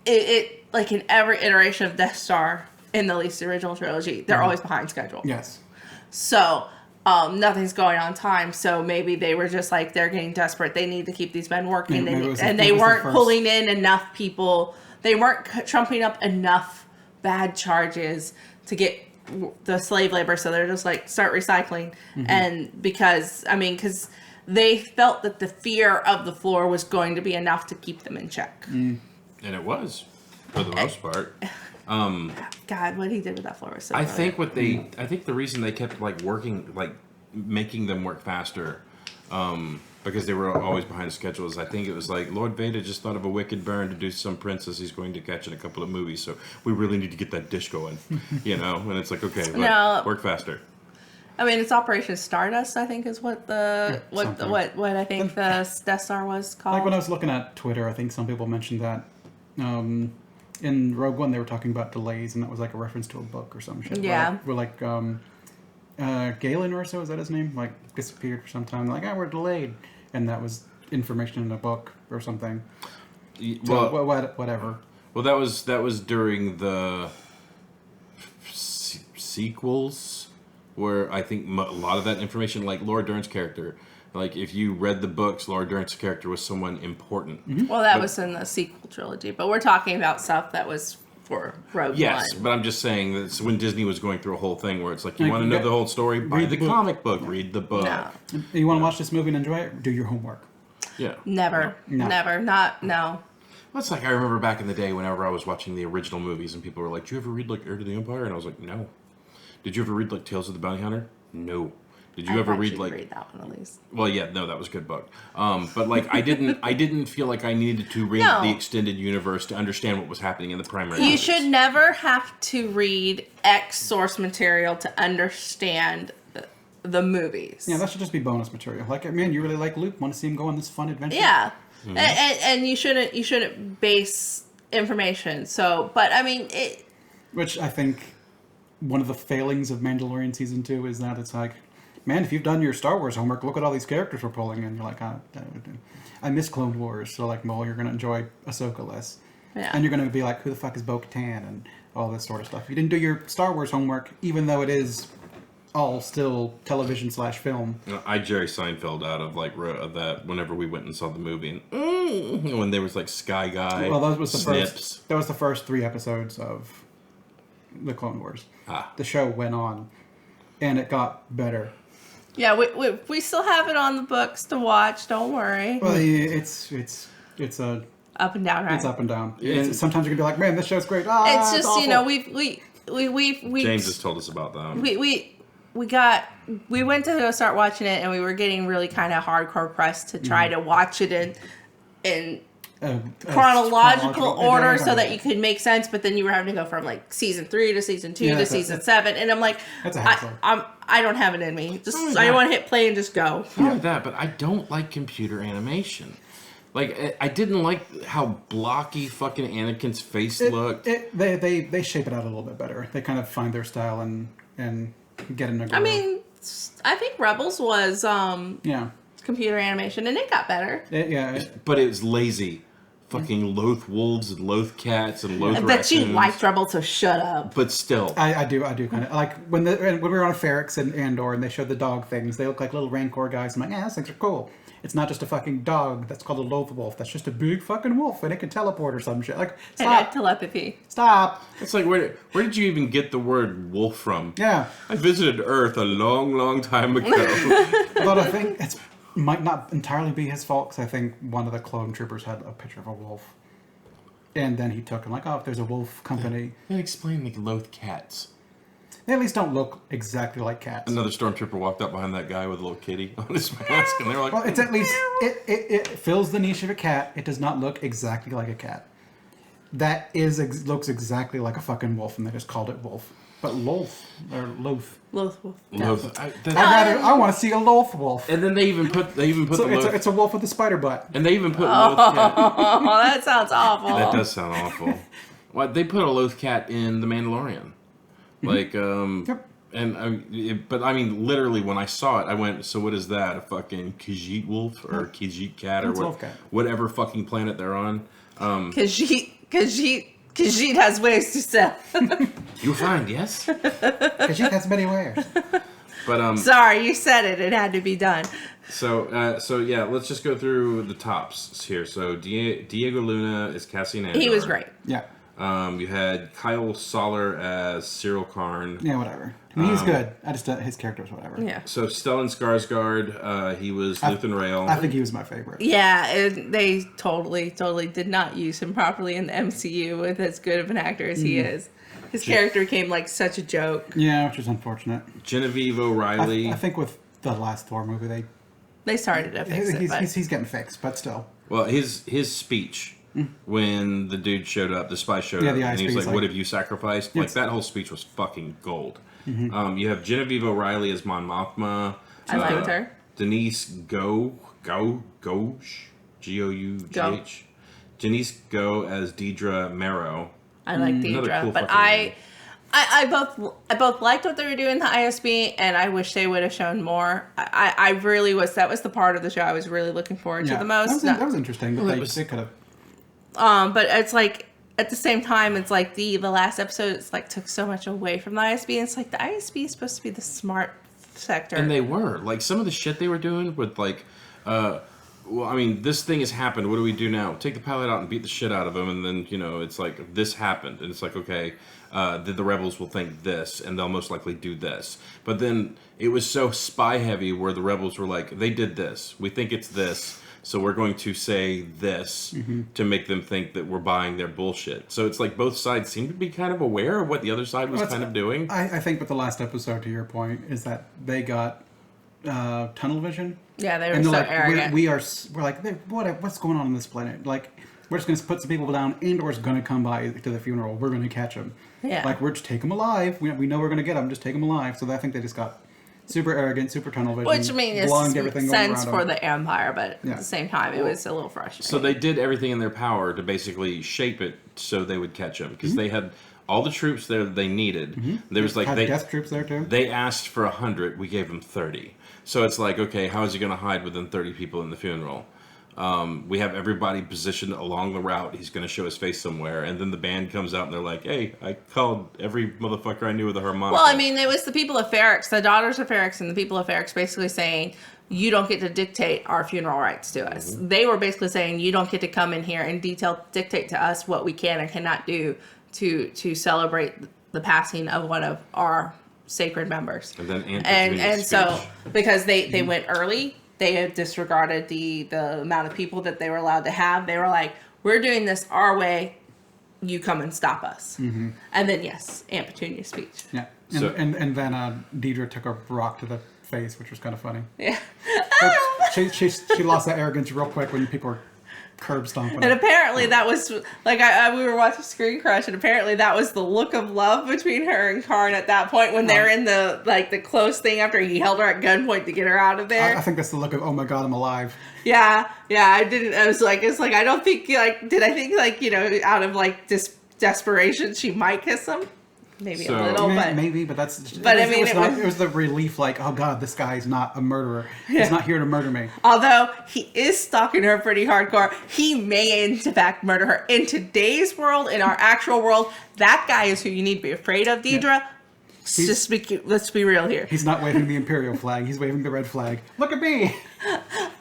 Speaker 1: it like in every iteration of Death Star in at least the original trilogy, they're always behind schedule.
Speaker 2: Yes.
Speaker 1: So nothing's going on time. So maybe they were just like, they're getting desperate. They need to keep these men working. They weren't pulling in enough people. They weren't trumping up enough bad charges to get the slave labor. So they're just like, start recycling. And because they felt that the fear of the floor was going to be enough to keep them in check.
Speaker 3: And it was, for the most part.
Speaker 1: God, what he did with that floor was so
Speaker 3: I
Speaker 1: brilliant.
Speaker 3: think the reason they kept like working, like making them work faster, because they were always behind schedule, is I think it was like Lord Vader just thought of a wicked burn to do some princess he's going to catch in a couple of movies, so we really need to get that dish going, and it's like, okay, work faster.
Speaker 1: I mean, it's Operation Stardust, I think, is what what I think the Death Star was called.
Speaker 2: Like when I was looking at Twitter, I think some people mentioned that in Rogue One they were talking about delays, and that was like a reference to a book or some shit.
Speaker 1: Yeah.
Speaker 2: Where Galen or so, is that his name? Like disappeared for some time. Like, we're delayed, and that was information in a book or something.
Speaker 3: Well,
Speaker 2: So, whatever.
Speaker 3: well, that was during the sequels, where I think a lot of that information, like Laura Dern's character, like if you read the books, Laura Dern's character was someone important.
Speaker 2: Mm-hmm.
Speaker 1: Well, that was in the sequel trilogy, but we're talking about stuff that was for Rogue
Speaker 3: Yes,
Speaker 1: One.
Speaker 3: but I'm just saying that when Disney was going through a whole thing where it's like, you
Speaker 2: Like,
Speaker 3: want to know the whole story, buy
Speaker 2: read
Speaker 3: the
Speaker 2: the book.
Speaker 3: comic book, read the book.
Speaker 1: No,
Speaker 2: You want to watch this movie and enjoy it? Do your homework.
Speaker 3: Yeah.
Speaker 1: never,
Speaker 2: No.
Speaker 1: never, not no.
Speaker 3: Well, it's like I remember back in the day whenever I was watching the original movies and people were like, "Did you ever read like Heir to the Empire?" And I was like, "No." Did you ever read like Tales of the Bounty Hunter? No. Did you
Speaker 1: I'd
Speaker 3: ever
Speaker 1: like
Speaker 3: read
Speaker 1: you to
Speaker 3: like?
Speaker 1: read that one at least?
Speaker 3: Well, yeah, no, that was a good book. But like, I didn't feel like I needed to read
Speaker 1: No.
Speaker 3: the extended universe to understand what was happening in the primary.
Speaker 1: You
Speaker 3: movies.
Speaker 1: should never have to read X source material to understand the movies.
Speaker 2: Yeah, that should just be bonus material. Like, man, you really like Luke. Want to see him go on this fun adventure?
Speaker 1: Yeah. And you shouldn't base information. So, but I mean,
Speaker 2: Which I think one of the failings of Mandalorian Season 2 is that it's like, man, if you've done your Star Wars homework, look at all these characters we're pulling in. You're like, I miss Clone Wars. So, like, well, you're going to enjoy Ahsoka less.
Speaker 1: Yeah.
Speaker 2: And you're going to be like, who the fuck is Bo-Katan? And all this sort of stuff. You didn't do your Star Wars homework, even though it is all still television/film.
Speaker 3: You know, I Jerry Seinfeld out of like that whenever we went and saw the movie, and when there was like Sky Guy,
Speaker 2: Well, that was the
Speaker 3: Snips.
Speaker 2: first. That was the first 3 episodes of the Clone Wars.
Speaker 3: Ah.
Speaker 2: The show went on, and it got better.
Speaker 1: yeah, we still have it on the books to watch. Don't worry.
Speaker 2: Well, it's a
Speaker 1: Up and down, right?
Speaker 2: it's up and down.
Speaker 3: And-
Speaker 2: Sometimes you can be like, man, this show's great.
Speaker 1: It's just
Speaker 2: awful.
Speaker 1: you know we
Speaker 3: James has told us about that.
Speaker 1: we went to go start watching it, and we were getting really kind of hardcore pressed to try to watch it in chronological order so that you could make sense. But then you were having to go from like season 3 to season 2 to season 7, and I'm like,
Speaker 2: That's a hassle.
Speaker 1: I don't have it in me. Just
Speaker 3: Oh,
Speaker 1: I
Speaker 3: yeah.
Speaker 1: want to hit play and just go.
Speaker 3: Not only that, but I don't like computer animation. Like, I didn't like how blocky fucking Anakin's face looked.
Speaker 2: They shape it out a little bit better. They kind of find their style and get in a groove.
Speaker 1: I mean, I think Rebels was
Speaker 2: yeah,
Speaker 1: computer animation, and it got better.
Speaker 3: But it was lazy. Fucking loath wolves and loath cats and loath
Speaker 1: I bet you
Speaker 3: raccoons.
Speaker 1: liked Rebels, so shut up.
Speaker 3: But still.
Speaker 2: I do kind of like when we were on Ferrex and Andor and they showed the dog things. They look like little Rancor guys. I'm like, yeah, those things are cool. It's not just a fucking dog that's called a loath wolf. That's just a big fucking wolf and it can teleport or some shit. Like,
Speaker 1: And had
Speaker 2: stop,
Speaker 1: telepathy.
Speaker 2: stop.
Speaker 3: It's like, where did you even get the word wolf from?
Speaker 2: Yeah,
Speaker 3: I visited Earth a long, long time ago.
Speaker 2: but I think it might not entirely be his fault because I think one of the clone troopers had a picture of a wolf. And then he took him like, oh, if there's a wolf company.
Speaker 3: And explain like loath cats.
Speaker 2: They at least don't look exactly like cats.
Speaker 3: Another stormtrooper walked up behind that guy with a little kitty on his mask, and they were like,
Speaker 2: Well, it's at least, it fills the niche of a cat. It does not look exactly like a cat. That looks exactly like a fucking wolf, and they just called it wolf. But loaf, or loaf.
Speaker 1: Loath wolf.
Speaker 3: loath.
Speaker 2: I want to see a loaf wolf.
Speaker 3: And then they even put
Speaker 2: So
Speaker 3: the
Speaker 2: it's
Speaker 3: loath,
Speaker 2: it's a wolf with a spider butt.
Speaker 3: and they even put loath cat.
Speaker 1: Oh, that sounds awful.
Speaker 3: That does sound awful. Well, they put a loath cat in The Mandalorian. Like,
Speaker 2: Yep.
Speaker 3: and but I mean, literally, when I saw it, I went, "So what is that? A fucking Khajiit wolf or Khajiit cat or
Speaker 2: It's a
Speaker 3: what?
Speaker 2: wolf cat.
Speaker 3: Whatever fucking planet they're on."
Speaker 1: Khajiit has ways to sell.
Speaker 3: You find, yes,
Speaker 2: Because she has many wares.
Speaker 3: but
Speaker 1: Sorry, you said it. It had to be done.
Speaker 3: so yeah, let's just go through the tops here. So Diego Luna is Cassian Andor.
Speaker 1: He was great.
Speaker 2: Yeah.
Speaker 3: You had Kyle Soller as Cyril Karn.
Speaker 2: Yeah, whatever. I mean, he's good. I just, his character was whatever.
Speaker 1: Yeah.
Speaker 3: So Stellan Skarsgård, he was Luthen Rael.
Speaker 2: I think he was my favorite.
Speaker 1: Yeah, they totally did not use him properly in the MCU with as good of an actor as he is. His character became like such a joke.
Speaker 2: Yeah, which is unfortunate.
Speaker 3: Genevieve O'Reilly.
Speaker 2: I think with the last Thor movie,
Speaker 1: They started to fix it, but
Speaker 2: he's getting fixed, but still.
Speaker 3: Well, his speech when the dude showed up, the spy showed
Speaker 2: Yeah,
Speaker 3: up,
Speaker 2: the
Speaker 3: and he was
Speaker 2: ISP 's
Speaker 3: like, "What
Speaker 2: like-
Speaker 3: have you sacrificed?"
Speaker 2: Yes.
Speaker 3: Like that whole speech was fucking gold. You have Genevieve O'Reilly as Mon Mothma.
Speaker 1: I liked her.
Speaker 3: Denise Gouge, G-O-U-G-H. Denise Go as Deidre Marrow.
Speaker 1: I like
Speaker 3: Another
Speaker 1: Deidre,
Speaker 3: cool
Speaker 1: but
Speaker 3: fucking
Speaker 1: I both liked what they were doing in the ISB, and I wish they would have shown more. I really was. That was the part of the show I was really looking forward to the most.
Speaker 2: That was interesting. That they could have.
Speaker 1: But it's like at the same time, it's like the last episode. It's like took so much away from the ISB. And it's like the ISB is supposed to be the smart sector,
Speaker 3: And they were like some of the shit they were doing with like, well, I mean, this thing has happened. What do we do now? Take the pilot out and beat the shit out of him, and then it's like this happened, and it's like okay, the rebels will think this, and they'll most likely do this. But then it was so spy heavy, where the rebels were like, they did this. We think it's this. So we're going to say this to make them think that we're buying their bullshit. So it's like both sides seem to be kind of aware of what the other side was kind of doing.
Speaker 2: I think with the last episode, to your point, is that they got tunnel vision.
Speaker 1: Yeah, they were so
Speaker 2: like,
Speaker 1: arrogant.
Speaker 2: We're like, what's going on this planet? Like, we're just going to put some people down. Andor's going to come by to the funeral. We're going to catch him.
Speaker 1: Yeah.
Speaker 2: Like, we're just take them alive. We know we're going to get them. Just take them alive. So I think they just got super arrogant, super tunnel vision.
Speaker 1: Which, I mean, is
Speaker 2: everything
Speaker 1: sense
Speaker 2: going
Speaker 1: for
Speaker 2: around
Speaker 1: the Empire, but at
Speaker 2: Yeah.
Speaker 1: the same time, it was a little frustrating.
Speaker 3: So they did everything in their power to basically shape it so they would catch him. Because they had all the troops there that they needed. There was like
Speaker 2: Had death troops there too.
Speaker 3: They asked for 100. We gave them 30. So it's like, okay, how is he going to hide within 30 people in the funeral? We have everybody positioned along the route. He's going to show his face somewhere. And then the band comes out and they're like, hey, I called every motherfucker I knew with a harmonica.
Speaker 1: Well, I mean, it was the people of Ferrix, the daughters of Ferrix, and the people of Ferrix basically saying, you don't get to dictate our funeral rites to us. They were basically saying, you don't get to come in here and dictate to us what we can and cannot do to celebrate the passing of one of our sacred members.
Speaker 3: And then
Speaker 1: and so because they went early, they had disregarded the amount of people that they were allowed to have. They were like, we're doing this our way, you come and stop us. And then yes, Aunt Petunia's speech.
Speaker 2: Yeah. And then Deidre took a rock to the face, which was kind of funny.
Speaker 1: Yeah.
Speaker 2: But she lost that arrogance real quick when people were curb stomping.
Speaker 1: And apparently that was like we were watching Screen Crush, and apparently that was the look of love between her and Karn at that point when they're in the close thing after he held her at gunpoint to get her out of there.
Speaker 2: I think that's the look of, oh my god, I'm alive.
Speaker 1: Yeah. I was like, it's like I don't think did I think out of desperation she might kiss him. Maybe a little, but
Speaker 2: maybe, but that's.
Speaker 1: But
Speaker 2: it was the relief, like, oh god, this guy's not a murderer. He's not here to murder me.
Speaker 1: Although he is stalking her pretty hardcore, he may in fact murder her. In today's world, in our actual world, that guy is who you need to be afraid of, Deidre.
Speaker 2: Yeah.
Speaker 1: Let's be real here.
Speaker 2: He's not waving the Imperial flag. He's waving the red flag. Look at me.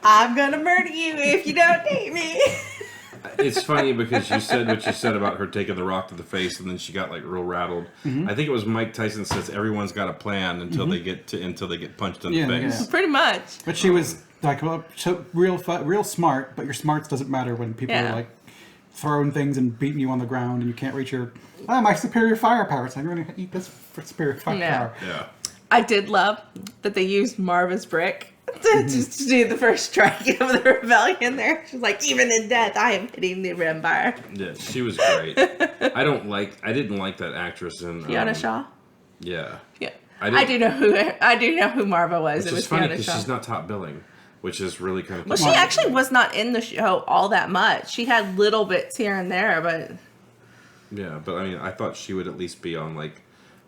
Speaker 1: I'm gonna murder you if you don't date me.
Speaker 3: It's funny because you said what you said about her taking the rock to the face, and then she got like real rattled. I think it was Mike Tyson says everyone's got a plan until they get punched in the face.
Speaker 2: Yeah.
Speaker 1: Pretty much.
Speaker 2: But she was like, so real smart. But your smarts doesn't matter when people are like throwing things and beating you on the ground, and you can't reach your my superior firepower. It's like, I'm gonna eat this for superior firepower.
Speaker 3: Yeah.
Speaker 1: I did love that they used Marva's brick to do the first strike of the rebellion there. She's like, even in death, I am hitting the Empire.
Speaker 3: Yeah, she was great. I didn't like that actress in
Speaker 1: Fiona Shaw?
Speaker 3: Yeah.
Speaker 1: Yeah. I do know who Marva was.
Speaker 3: Which
Speaker 1: It was
Speaker 3: is funny
Speaker 1: Fiona
Speaker 3: because
Speaker 1: Shaw.
Speaker 3: she's not top billing, which is really kind of
Speaker 1: Well, she actually was not in the show all that much. She had little bits here and there, but...
Speaker 3: Yeah, but I mean, I thought she would at least be on, like,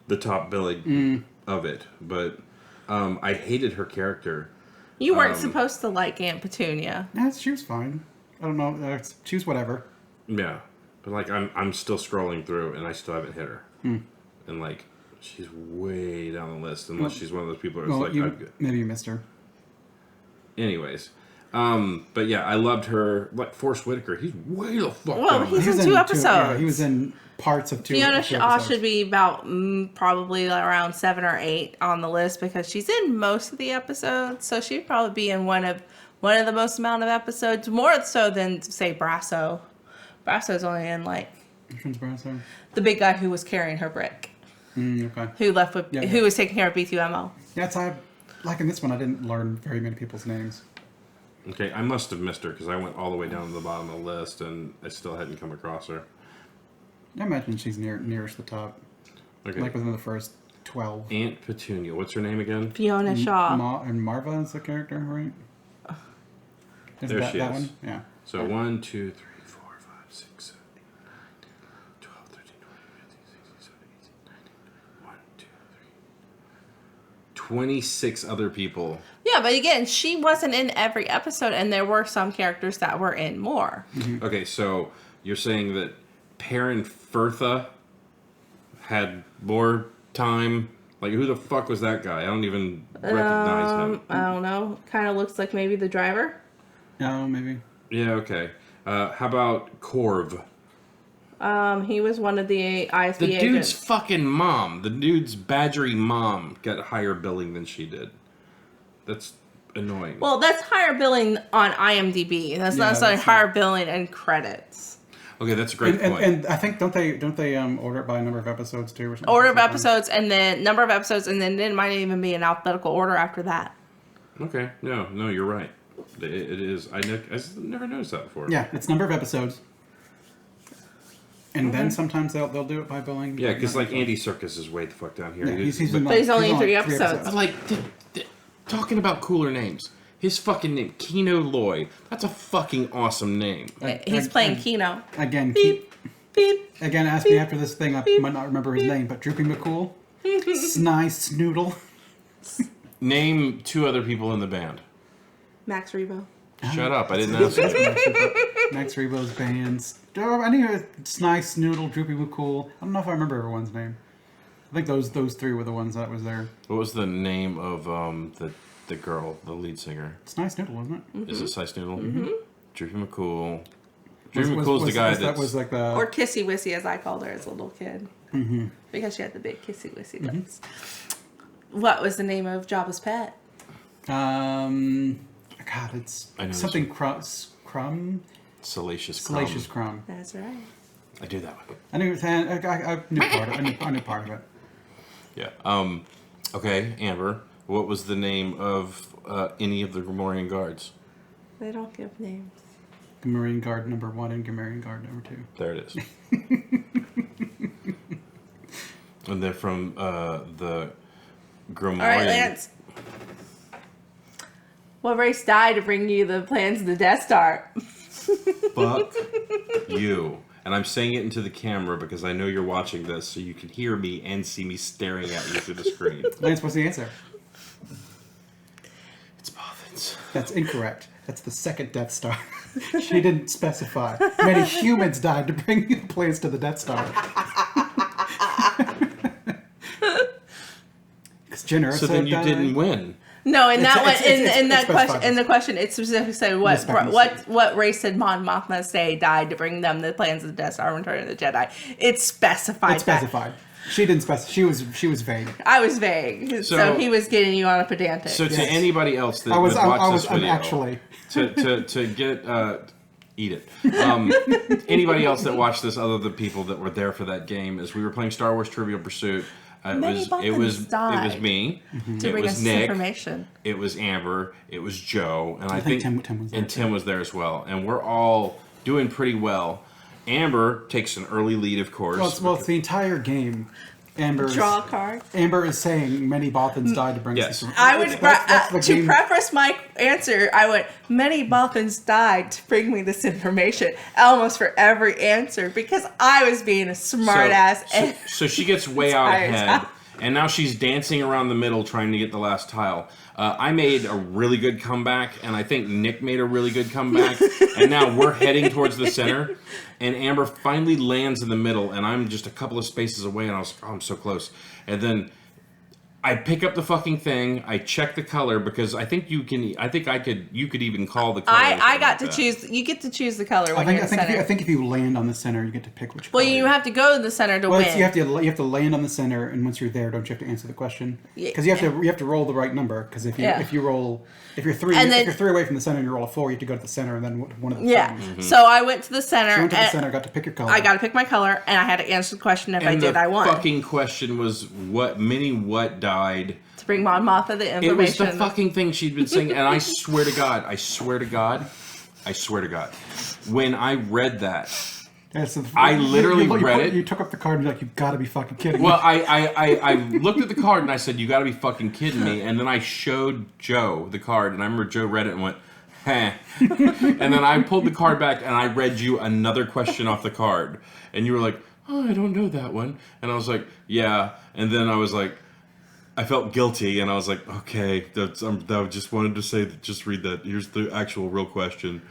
Speaker 3: the top billing of it. But I hated her character.
Speaker 1: You weren't supposed to like Aunt Petunia.
Speaker 2: Yeah, she was fine. I don't know. She was whatever.
Speaker 3: Yeah. But, like, I'm still scrolling through, and I still haven't hit her. And, like, she's way down the list, unless she's one of those people who's like...
Speaker 2: maybe you missed her.
Speaker 3: Anyways. But yeah, I loved her. Like, Forrest Whitaker, he's way the fuck
Speaker 1: Well,
Speaker 3: down.
Speaker 1: he's in 2 episodes.
Speaker 2: Yeah, he was in parts of two
Speaker 1: Fiona
Speaker 2: two
Speaker 1: Shaw
Speaker 2: episodes.
Speaker 1: should be about probably around 7 or 8 on the list because she's in most of the episodes. So she'd probably be in one of the most amount of episodes, more so than say Brasso. Brasso's only in like
Speaker 2: Which one's Brasso?
Speaker 1: the big guy who was carrying her brick,
Speaker 2: Okay.
Speaker 1: who left with who was taking care of B2MO.
Speaker 2: Yeah, like in this one, I didn't learn very many people's names.
Speaker 3: Okay, I must have missed her because I went all the way down to the bottom of the list and I still hadn't come across her.
Speaker 2: I imagine she's nearest the top.
Speaker 3: Okay.
Speaker 2: Like within the first 12.
Speaker 3: Aunt Petunia. What's her name again?
Speaker 1: Fiona Shaw.
Speaker 2: And Marva is the character, right?
Speaker 3: There she is.
Speaker 2: Yeah.
Speaker 3: So 1, 2, 3, 4, 5, 6, 7, 8, 9, 12, 13, 14, 26 other people.
Speaker 1: Yeah, but again, she wasn't in every episode, and there were some characters that were in more.
Speaker 2: Mm-hmm.
Speaker 3: Okay, so you're saying that Perrin Firtha had more time? Like, who the fuck was that guy? I don't even recognize him.
Speaker 1: I don't know. Kind of looks like maybe the driver.
Speaker 2: No, maybe.
Speaker 3: Yeah, okay. How about Corv?
Speaker 1: He was one of the ISB
Speaker 3: The dude's
Speaker 1: agents.
Speaker 3: fucking mom. The dude's badgery mom got higher billing than she did. That's annoying.
Speaker 1: Well, that's higher billing on IMDb. That's
Speaker 2: Yeah,
Speaker 1: not necessarily
Speaker 2: that's
Speaker 1: higher billing and credits.
Speaker 3: Okay, that's a great point.
Speaker 2: And I think don't they order it by number of episodes too, or something?
Speaker 1: Order of episodes, and then number of episodes, and then it might even be in alphabetical order after that.
Speaker 3: Okay, no, you're right. It is. I never noticed that before.
Speaker 2: Yeah, it's number of episodes. And then sometimes they'll do it by billing.
Speaker 3: Yeah, because like Andy Serkis is way the fuck down here.
Speaker 2: Yeah, he's
Speaker 3: but
Speaker 2: been
Speaker 1: But he's only in three
Speaker 3: but
Speaker 1: episodes.
Speaker 3: like, talking about cooler names. His fucking name, Kino Loy. That's a fucking awesome name.
Speaker 1: He's playing Kino.
Speaker 2: Again,
Speaker 1: Beep, beep.
Speaker 2: again, ask me after this thing. I might not remember his name, but Droopy McCool, Sny Snoodle.
Speaker 3: Name 2 other people in the band.
Speaker 1: Max Rebo.
Speaker 3: Shut up! I didn't ask you.
Speaker 2: Max Rebo's bands. I knew Sny Snoodle, Droopy McCool. I don't know if I remember everyone's name. I think those 3 were the ones that was there.
Speaker 3: What was the name of the girl, the lead singer?
Speaker 2: Sny Snoodle, wasn't it?
Speaker 1: Mm-hmm.
Speaker 3: Is it Cy Snoodle? Mm-hmm. Droopy McCool. Droopy McCool's the guy
Speaker 2: that was like the
Speaker 1: Or Kissy Wissy, as I called her as a little kid. Mm-hmm. Because she had the big Kissy Wissy lips. What was the name of Jabba's pet?
Speaker 2: God, it's
Speaker 3: I know
Speaker 2: something Crumb.
Speaker 3: Salacious
Speaker 2: Salacious
Speaker 3: Crumb.
Speaker 2: Crumb.
Speaker 1: That's right.
Speaker 3: I do that one.
Speaker 2: I knew it was, I knew part of it. I knew part of it.
Speaker 3: Yeah. Okay, Amber. What was the name of any of the Gamorrean guards?
Speaker 1: They don't give names.
Speaker 2: Marine Guard number 1 and Gamorrean Guard number 2.
Speaker 3: There it is. And they're from the Gamorrean.
Speaker 1: All right, Lance. What race died to bring you the plans of the Death Star?
Speaker 3: Fuck you. And I'm saying it into the camera because I know you're watching this, so you can hear me and see me staring at you through the screen.
Speaker 2: Lance, what's the answer?
Speaker 3: It's Bothans.
Speaker 2: That's incorrect. That's the second Death Star. She didn't specify. Many humans died to bring the plans to the Death Star.
Speaker 3: So then you didn't win.
Speaker 1: No, in that one,
Speaker 2: it's
Speaker 1: in that
Speaker 2: specified.
Speaker 1: question, in the question, it specifically said what race did Mon Mothma say died to bring them the plans of the Death Star and Return of the Jedi? It specified.
Speaker 2: It's specified. She didn't specify. She was vague.
Speaker 1: I was vague, so he was getting you on a pedantic.
Speaker 3: So to anybody else that
Speaker 2: I was.
Speaker 3: would watch this
Speaker 2: I'm
Speaker 3: video,
Speaker 2: actually.
Speaker 3: to get eat it. Anybody else that watched this, other than people that were there for that game, is we were playing Star Wars Trivial Pursuit. It was me.
Speaker 1: To
Speaker 3: it
Speaker 1: bring
Speaker 3: was
Speaker 1: us
Speaker 3: Nick.
Speaker 1: information.
Speaker 3: It was Amber. It was Joe, and I think
Speaker 2: Tim was there
Speaker 3: Tim was there as well. And we're all doing pretty well. Amber takes an early lead, of course.
Speaker 2: Well, it's the entire game.
Speaker 1: Draw a card.
Speaker 2: Amber is saying many Bothans died to bring us.
Speaker 3: Yes.
Speaker 1: I would
Speaker 2: That's the
Speaker 1: to
Speaker 2: game.
Speaker 1: preface my answer. I went. Many Bothans died to bring me this information, almost for every answer, because I was being a smart ass.
Speaker 3: So she gets way out ahead, and now she's dancing around the middle trying to get the last tile. I made a really good comeback, and I think Nick made a really good comeback, and now we're heading towards the center, and Amber finally lands in the middle, and I'm just a couple of spaces away, and I was, I'm so close. And then I pick up the fucking thing, I check the color, because I think you could even call the color.
Speaker 1: I got to choose. You get to choose the color when you're in the center.
Speaker 2: I think if you land on the center, you get to pick which.
Speaker 1: Well,
Speaker 2: color
Speaker 1: you have to go to the center to
Speaker 2: Well,
Speaker 1: win.
Speaker 2: you have to land on the center, and once you're there, don't you have to answer the question?
Speaker 1: Yeah.
Speaker 2: Because you have to roll the right number. Because if you're three away from the center and you roll a 4, you have to go to the center and then one of the
Speaker 1: Yeah.
Speaker 2: things.
Speaker 1: So I went to the center.
Speaker 2: So you went to the center, got to pick your color.
Speaker 1: I got to pick my color, and I had to answer the question. If I did, I won.
Speaker 3: The fucking question was what died.
Speaker 1: To bring Mon Mothma the information.
Speaker 3: It was the fucking thing she'd been saying, and I swear to God, when I read that, I literally read it.
Speaker 2: You took up the card and you're like, you gotta be fucking kidding
Speaker 3: Well,
Speaker 2: me.
Speaker 3: I looked at the card and I said, you gotta be fucking kidding me. And then I showed Joe the card, and I remember Joe read it and went, heh. And then I pulled the card back and I read you another question off the card. And you were like, oh, I don't know that one. And I was like, yeah. And then I was like, I felt guilty, and I was like, okay, I just wanted to say that. Just read that. Here's the actual real question.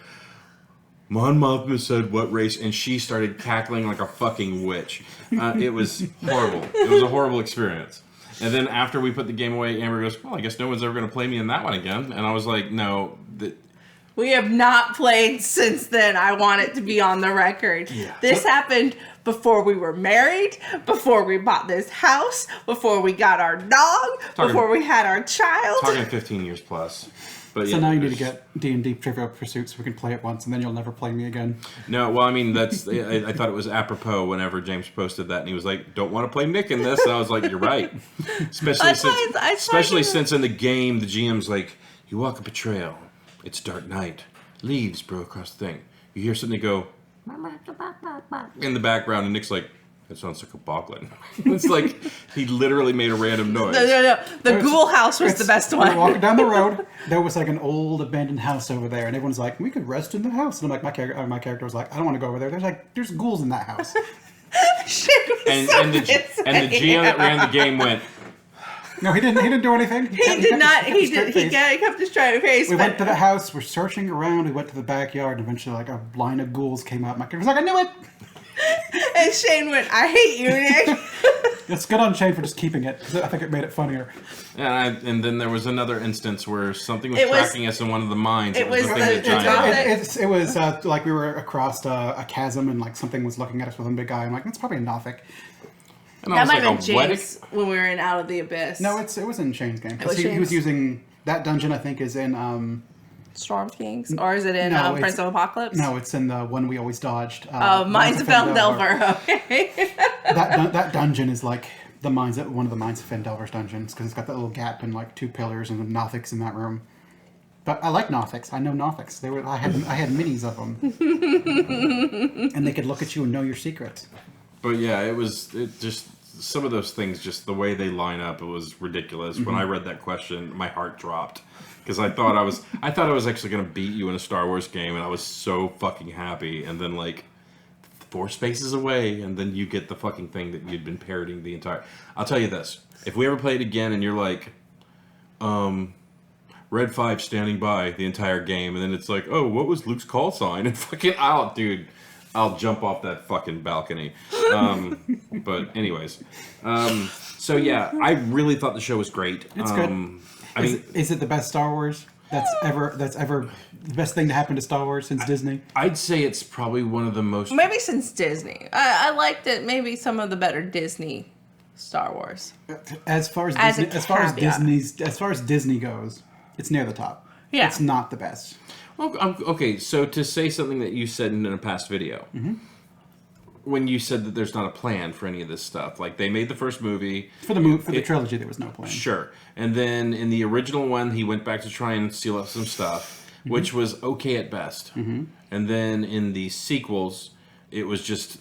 Speaker 3: Mon Mothma said, "What race?" And she started cackling like a fucking witch. It was horrible. It was a horrible experience. And then after we put the game away, Amber goes, "Well, I guess no one's ever going to play me in that one again." And I was like, "No."
Speaker 1: We have not played since then. I want it to be on the record.
Speaker 3: Yeah.
Speaker 1: This happened before we were married, before we bought this house, before we got our dog, before we had our child.
Speaker 3: Talking 15 years plus. But
Speaker 2: So now you need to get D&D Trivial Pursuit so we can play it once, and then you'll never play me again.
Speaker 3: No, well, I mean, that's. I thought it was apropos whenever James posted that, and he was like, "Don't want to play Nick in this." And I was like, "You're right." Especially since in the game, the GM's like, "You walk up a trail. It's dark night. Leaves blow across the thing. You hear something go in the background, and Nick's like, "That sounds like a boglin." It's like he literally made a random noise.
Speaker 1: No. The ghoul house was the best
Speaker 2: We were
Speaker 1: one.
Speaker 2: walking down the road. There was like an old abandoned house over there, and everyone's like, "We could rest in the house." And I'm like, my character was like, "I don't want to go over there. There's ghouls in that house."
Speaker 3: And the GM that ran the game went.
Speaker 2: No, he didn't do anything.
Speaker 1: He did not. He kept his straight face.
Speaker 2: We went to the house. We're searching around. We went to the backyard, and eventually, like a line of ghouls came out. My character was like, "I knew it."
Speaker 1: And Shane went, "I hate you, Nick."
Speaker 2: It's good on Shane for just keeping it, because I think it made it funnier.
Speaker 3: And then there was another instance where something was tracking us in one of the mines. It was the thing that
Speaker 2: It was like we were across a chasm, and like something was looking at us with a big eye. I'm like, that's probably a Nothic.
Speaker 1: That might have been James when we were in Out of the Abyss.
Speaker 2: No, it was in Shane's game. He was using that dungeon. I think is in
Speaker 1: Storm Kings, or is it in Prince of Apocalypse?
Speaker 2: No, it's in the one we always dodged.
Speaker 1: Mines of Fendelver. Okay.
Speaker 2: that dungeon is like one of the Mines of Fendelver's dungeons, because it's got that little gap and like two pillars and the Nothics in that room. But I like Nothics. I know Nothics. I had minis of them, and they could look at you and know your secrets.
Speaker 3: But yeah, it just some of those things, just the way they line up, it was ridiculous. When I read that question, my heart dropped. Because I thought I was actually going to beat you in a Star Wars game, and I was so fucking happy. And then, like, 4 spaces away, and then you get the fucking thing that you'd been parroting the entire... I'll tell you this. If we ever play it again, and you're like, Red 5 standing by the entire game, and then it's like, oh, what was Luke's call sign? And fucking, I'll jump off that fucking balcony. But anyways. So, yeah, I really thought the show was great.
Speaker 2: It's good. Is it the best Star Wars that's ever the best thing to happen to Star Wars since Disney?
Speaker 3: I'd say it's probably one of the most...
Speaker 1: Maybe since Disney. I liked it. Maybe some of the better Disney Star Wars.
Speaker 2: As far as Disney goes, it's near the top.
Speaker 1: Yeah.
Speaker 2: It's not the best.
Speaker 3: Well, okay, so to say something that you said in a past video, when you said that there's not a plan for any of this stuff, like they made the first movie
Speaker 2: for the trilogy, there was no plan.
Speaker 3: Sure, and then in the original one, he went back to try and seal up some stuff, which was okay at best. And then in the sequels, it was just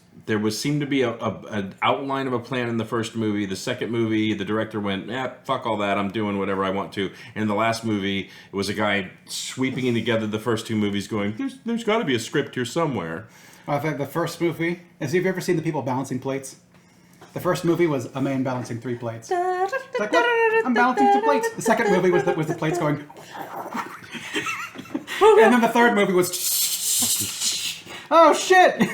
Speaker 3: seemed to be an outline of a plan in the first movie. The second movie, the director went, fuck all that, I'm doing whatever I want to. And in the last movie, it was a guy sweeping together the first 2 movies going, there's got to be a script here somewhere.
Speaker 2: I think the first movie, have you ever seen the people balancing plates? The first movie was a man balancing 3 plates. It's like, what? I'm balancing 2 plates. The second movie was the plates going... And then the third movie was... Oh, shit!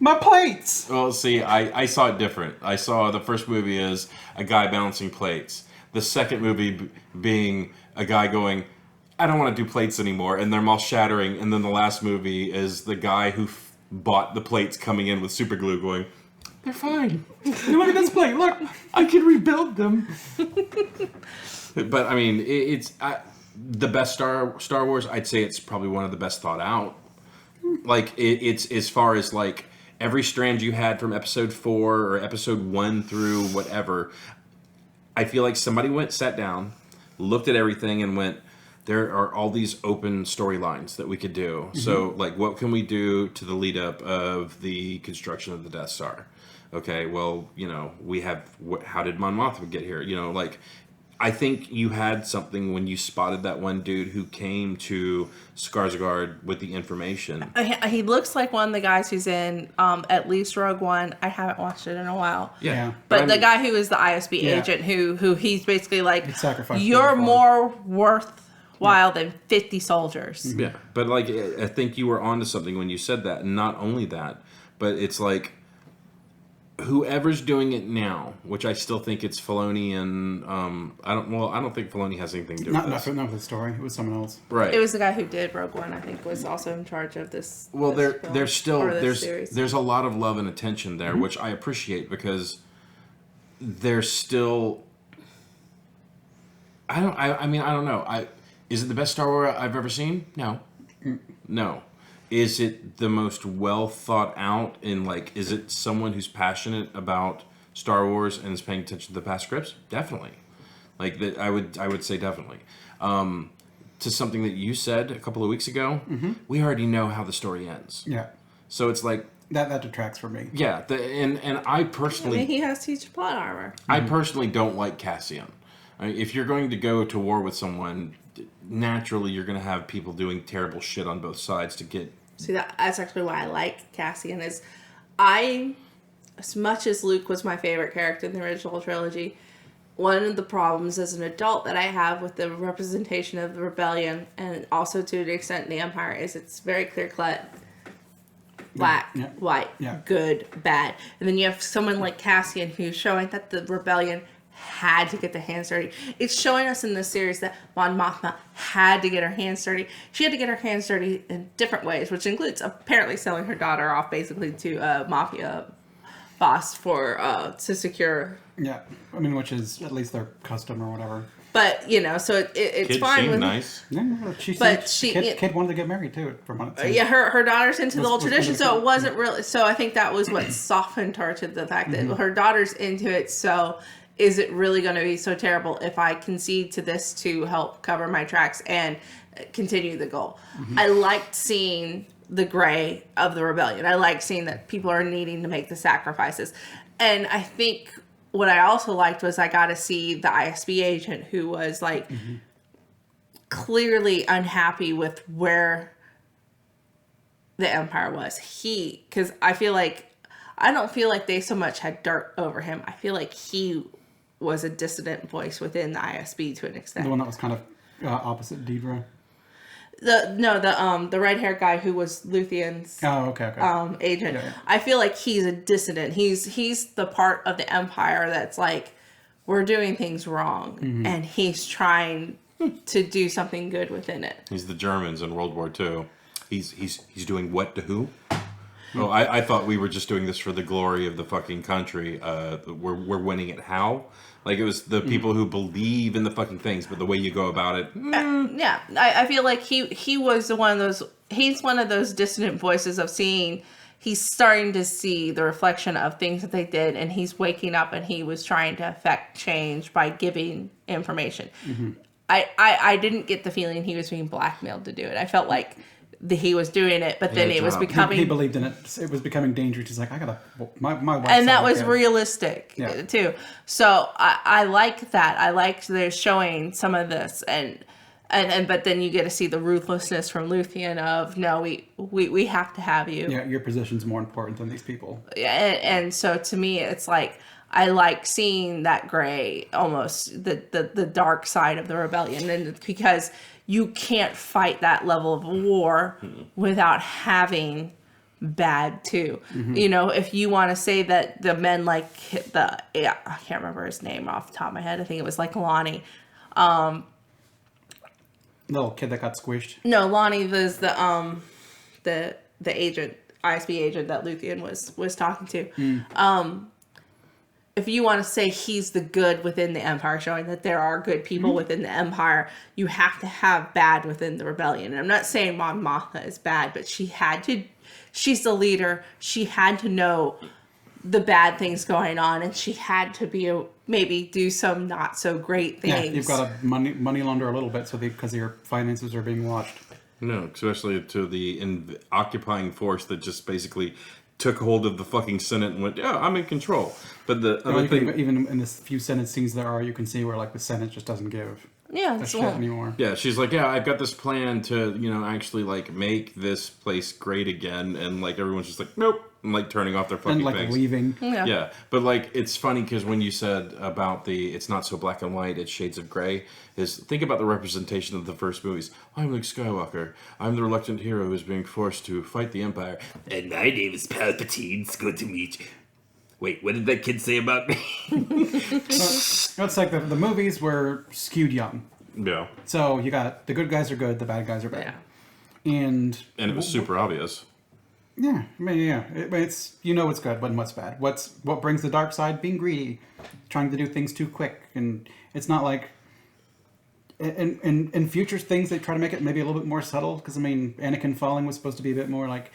Speaker 2: My plates!
Speaker 3: Well, see, I saw it different. I saw the first movie as a guy balancing plates. The second movie being a guy going, I don't want to do plates anymore, and they're all shattering. And then the last movie is the guy who bought the plates coming in with super glue going, they're fine.
Speaker 2: Look at this plate, look!
Speaker 3: I can rebuild them. But, I mean, it's the best Star Wars, I'd say it's probably one of the best thought out. Like, it's as far as, like, every strand you had from episode 4 or episode 1 through whatever, I feel like somebody sat down, looked at everything and went, there are all these open storylines that we could do. So, like, what can we do to the lead up of the construction of the Death Star? Okay, well, you know, we have, how did Mon Mothma get here? You know, like, I think you had something when you spotted that one dude who came to Skarsgård with the information.
Speaker 1: He looks like one of the guys who's in at least Rogue One. I haven't watched it in a while.
Speaker 2: Yeah.
Speaker 1: But
Speaker 3: I
Speaker 1: the
Speaker 3: mean-
Speaker 1: guy who is the ISB
Speaker 2: Yeah.
Speaker 1: agent who he's basically like,
Speaker 2: He sacrificed
Speaker 1: you're
Speaker 2: his father."
Speaker 1: more worthwhile than 50 soldiers.
Speaker 3: Yeah, but like I think you were onto something when you said that, and not only that, but it's like whoever's doing it now, which I still think it's Filoni and I don't think Filoni has anything to do with this.
Speaker 2: Not with the story. It was someone else.
Speaker 3: Right.
Speaker 1: It was the guy who did Rogue One, I think, was also in charge of this.
Speaker 3: Well,
Speaker 1: this film,
Speaker 3: there's still
Speaker 1: or this series.
Speaker 3: there's a lot of love and attention there, which I appreciate because there's still. I don't know. Is it the best Star Wars I've ever seen? No, no. Is it the most well thought out in like? Is it someone who's passionate about Star Wars and is paying attention to the past scripts? Definitely. Like that, I would say definitely. To something that you said a couple of weeks ago, we already know how the story ends.
Speaker 2: Yeah.
Speaker 3: So it's like,
Speaker 2: That detracts from me.
Speaker 3: yeah, and I personally,
Speaker 1: he has to teach plot armor.
Speaker 3: I personally don't like Cassian. I mean, if you're going to go to war with someone, naturally you're going to have people doing terrible shit on both sides to get.
Speaker 1: See, that's actually why I like Cassian. As much as Luke was my favorite character in the original trilogy, one of the problems as an adult that I have with the representation of the rebellion, and also to an extent in the Empire, is it's very clear-cut. Black,
Speaker 2: Yeah.
Speaker 1: white,
Speaker 2: Yeah.
Speaker 1: good, bad. And then you have someone like Cassian who's showing that the rebellion had to get their hands dirty. It's showing us in this series that Mon Mothma had to get her hands dirty. She had to get her hands dirty in different ways, which includes apparently selling her daughter off basically to a mafia boss to secure.
Speaker 2: Yeah. I mean, which is at least their custom or whatever.
Speaker 1: But, so it's
Speaker 3: Kids
Speaker 1: fine
Speaker 3: seem
Speaker 1: with
Speaker 3: nice.
Speaker 2: Yeah,
Speaker 1: But
Speaker 2: kid wanted to get married too, from what it seems.
Speaker 1: yeah, her daughter's into the old
Speaker 2: was
Speaker 1: tradition,
Speaker 2: under
Speaker 1: so
Speaker 2: the-
Speaker 1: it wasn't really. So I think that was what softened her to the fact that her daughter's into it. So is it really going to be so terrible if I concede to this to help cover my tracks and continue the goal? I liked seeing the gray of the rebellion. I like seeing that people are needing to make the sacrifices, and I think what I also liked was I got to see the ISB agent who was like clearly unhappy with where the Empire was. Because I don't feel like they so much had dirt over him. I feel like he was a dissident voice within the ISB to an extent.
Speaker 2: The one that was kind of opposite Deidre.
Speaker 1: The red-haired guy who was Luthien's
Speaker 2: Oh, okay.
Speaker 1: agent.
Speaker 2: Yeah.
Speaker 1: I feel like he's a dissident. He's the part of the Empire that's like, we're doing things wrong, and he's trying to do something good within it.
Speaker 3: He's the Germans in World War II. He's doing what to who? Oh, I thought we were just doing this for the glory of the fucking country. We're winning it how? Like it was the people who believe in the fucking things, but the way you go about it.
Speaker 1: Yeah, I feel like he was one of those. He's one of those dissident voices of seeing. He's starting to see the reflection of things that they did, and he's waking up, and he was trying to affect change by giving information. I didn't get the feeling he was being blackmailed to do it. I felt like he was doing it, but then
Speaker 3: Yeah,
Speaker 1: it was
Speaker 3: job.
Speaker 1: becoming.
Speaker 2: He believed in it. It was becoming dangerous. He's like, I gotta. My wife.
Speaker 1: And that
Speaker 2: said
Speaker 1: was
Speaker 2: it.
Speaker 1: realistic
Speaker 2: Yeah.
Speaker 1: too. So I like that. I liked they're showing some of this and but then you get to see the ruthlessness from Luthien of no, we have to have you.
Speaker 2: Yeah, your position's more important than these people.
Speaker 1: And so to me it's like I like seeing that gray, almost the dark side of the rebellion, and because you can't fight that level of war without having bad too. If you want to say that the men like I can't remember his name off the top of my head. I think it was like Lonnie.
Speaker 2: Little kid that got squished.
Speaker 1: No, Lonnie was the agent, ISB agent that Luthien was talking to. If you want to say he's the good within the Empire, showing that there are good people within the Empire, you have to have bad within the rebellion. And I'm not saying Mon Mothma is bad, but she's the leader. She had to know the bad things going on, and she had to maybe do some not so great things.
Speaker 2: Yeah, you've got to money launder a little bit because your finances are being watched.
Speaker 3: No, especially to the occupying force that just basically took hold of the fucking Senate and went, yeah, I'm in control. But the other thing...
Speaker 2: Even in this few Senate scenes there are, you can see where, like, the Senate just doesn't give a shit anymore.
Speaker 3: Yeah, she's like, yeah, I've got this plan to, actually, like, make this place great again. And, like, everyone's just like, nope. And, like, turning off their fucking
Speaker 2: and, like,
Speaker 3: things.
Speaker 2: leaving.
Speaker 3: Yeah. But, like, it's funny because when you said about it's not so black and white, it's shades of gray, think about the representation of the first movies. I'm Luke Skywalker. I'm the reluctant hero who's being forced to fight the Empire. And my name is Palpatine. It's good to meet you. Wait, what did that kid say about me?
Speaker 2: It's like the movies were skewed young.
Speaker 3: Yeah.
Speaker 2: So you got the good guys are good, the bad guys are bad.
Speaker 1: Yeah.
Speaker 2: And
Speaker 3: it was super obvious.
Speaker 2: Yeah, I mean, yeah. It's what's good and what's bad. What brings the dark side? Being greedy, trying to do things too quick, and it's not like. In future things, they try to make it maybe a little bit more subtle because I mean, Anakin falling was supposed to be a bit more like.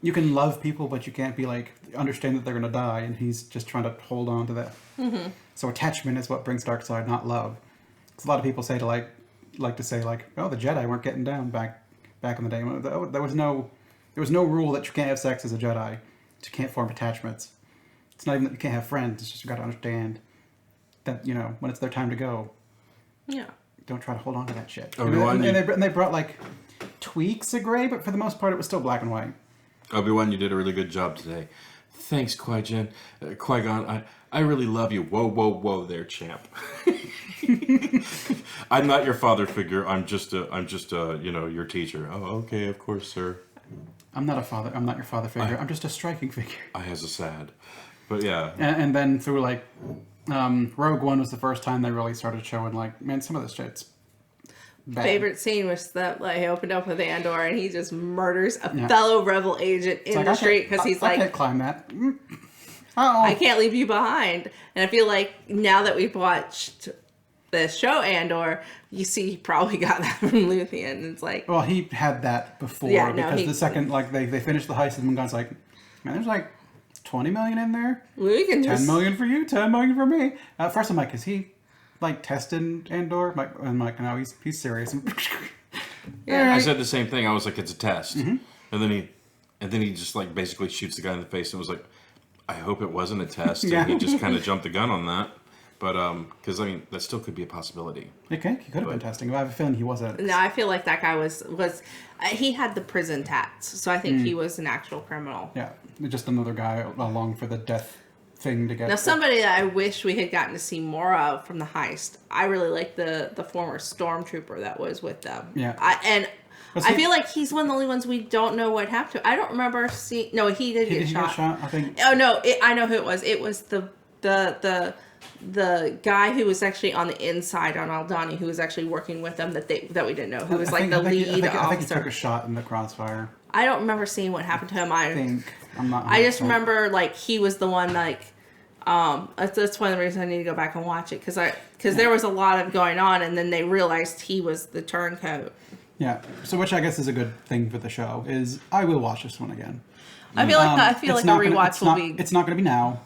Speaker 2: You can love people, but you can't be like understand that they're going to die, and he's just trying to hold on to that. Mm-hmm. So attachment is what brings dark side, not love. Because a lot of people say to say oh, the Jedi weren't getting down back in the day. There was no rule that you can't have sex as a Jedi. You can't form attachments. It's not even that you can't have friends. It's just you got to understand that when it's their time to go.
Speaker 1: Yeah. Don't
Speaker 2: try to hold on to that shit.
Speaker 3: Obi-Wan,
Speaker 2: and they brought like tweaks of gray, but for the most part, it was still black and white.
Speaker 3: Obi-Wan, you did a really good job today. Thanks, Qui-Gon. I really love you. Whoa there, champ. I'm not your father figure. I'm just your teacher. Oh, okay, of course, sir.
Speaker 2: I'm not your father figure. I'm just a striking figure.
Speaker 3: I has a sad. But yeah.
Speaker 2: And then through like Rogue One was the first time they really started showing like, man, some of this shit's bad.
Speaker 1: Favorite scene was that he opened up with Andor and he just murders a fellow rebel agent in the street because he's like,
Speaker 2: I can't climb that.
Speaker 1: I can't leave you behind. And I feel like now that we've watched the show Andor, you see he probably got that from Luthien. It's like,
Speaker 2: well, he had that before because the second they finished the heist and Gun's like, man, there's like 20 million in there.
Speaker 1: We can
Speaker 2: 10 million for you, 10 million for me. First I'm like, is he like testing Andor? I'm like, no, he's serious.
Speaker 3: I said the same thing. I was like, it's a test. Mm-hmm. And then he just like basically shoots the guy in the face and was like, I hope it wasn't a test. And he just kind of jumped the gun on that. But because I mean, that still could be a possibility.
Speaker 2: He could have been testing. I have a feeling he wasn't.
Speaker 1: No, I feel like that guy was he had the prison tats, so I think he was an actual criminal.
Speaker 2: Yeah, just another guy along for the death thing to get.
Speaker 1: Now, somebody that I wish we had gotten to see more of from the heist. I really like the former stormtrooper that was with them.
Speaker 2: Yeah,
Speaker 1: I feel like he's one of the only ones we don't know what happened to. I don't remember seeing. No, he did get shot.
Speaker 2: I think.
Speaker 1: Oh no, I know who it was. It was the guy who was actually on the inside on Aldhani, who was actually working with them that we didn't know, who was lead officer.
Speaker 2: I think he took a shot in the crossfire.
Speaker 1: I don't remember seeing what happened to him.
Speaker 2: I
Speaker 1: just remember like he was the one like. That's one of the reasons I need to go back and watch it because there was a lot of going on, and then they realized he was the turncoat.
Speaker 2: Yeah, so which I guess is a good thing for the show is I will watch this one again.
Speaker 1: I feel like a rewatch will be.
Speaker 2: It's not going to be now,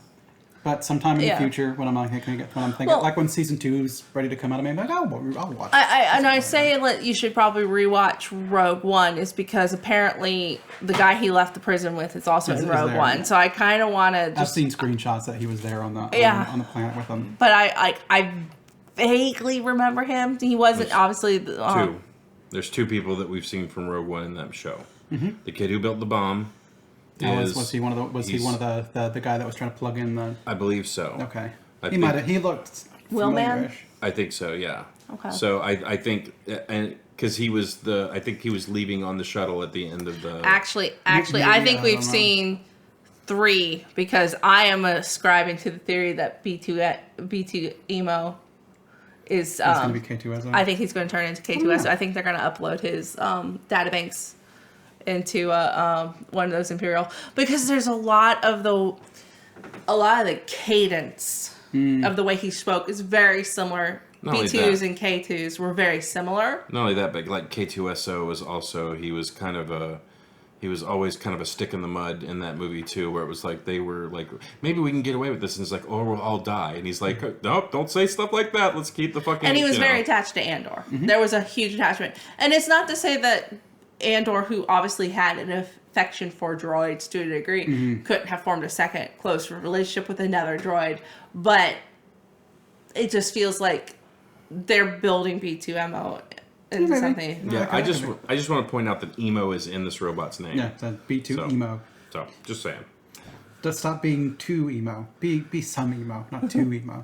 Speaker 2: but sometime in the future when I'm thinking like when season 2 is ready to come out, I'm like, I'll watch.
Speaker 1: I say that you should probably rewatch Rogue One is because apparently the guy he left the prison with is also in Rogue One. So I kind of want to.
Speaker 2: I've seen screenshots that he was there on the planet with them.
Speaker 1: But I vaguely remember him. He wasn't obviously
Speaker 3: two. There's 2 people that we've seen from Rogue One in that show. Mm-hmm. The kid who built the bomb.
Speaker 2: Was he one of the guy that was trying to plug in the?
Speaker 3: I believe so.
Speaker 2: Okay. He looked.
Speaker 1: Willman?
Speaker 3: I think so. Yeah.
Speaker 1: Okay.
Speaker 3: So I think and because I think he was leaving on the shuttle at the end of the.
Speaker 1: Actually, I think we've seen 3 because I am ascribing to the theory that B2 Emo is
Speaker 2: going to be K2SO.
Speaker 1: I think he's going to turn into K2SO. I think they're going to upload his databanks into one of those Imperial because there's a lot of the cadence of the way he spoke is very similar. B2s and K2s were very similar.
Speaker 3: Not only that, but like K2SO was also he was always kind of a stick in the mud in that movie too, where it was like they were like, maybe we can get away with this, and it's like, oh, we'll all die, and he's like, nope, don't say stuff like that. Let's keep the fucking.
Speaker 1: And he was very attached to Andor. Mm-hmm. There was a huge attachment, and it's not to say that Andor, who obviously had an affection for droids to a degree, couldn't have formed a second close relationship with another droid. But it just feels like they're building B2MO into
Speaker 2: Maybe.
Speaker 1: something.
Speaker 3: Yeah,
Speaker 2: Okay.
Speaker 3: I just want to point out that emo is in this robot's name.
Speaker 2: Yeah, the B2
Speaker 3: So-
Speaker 2: emo.
Speaker 3: So just saying.
Speaker 2: Just stop being too emo. Be some emo, not too emo.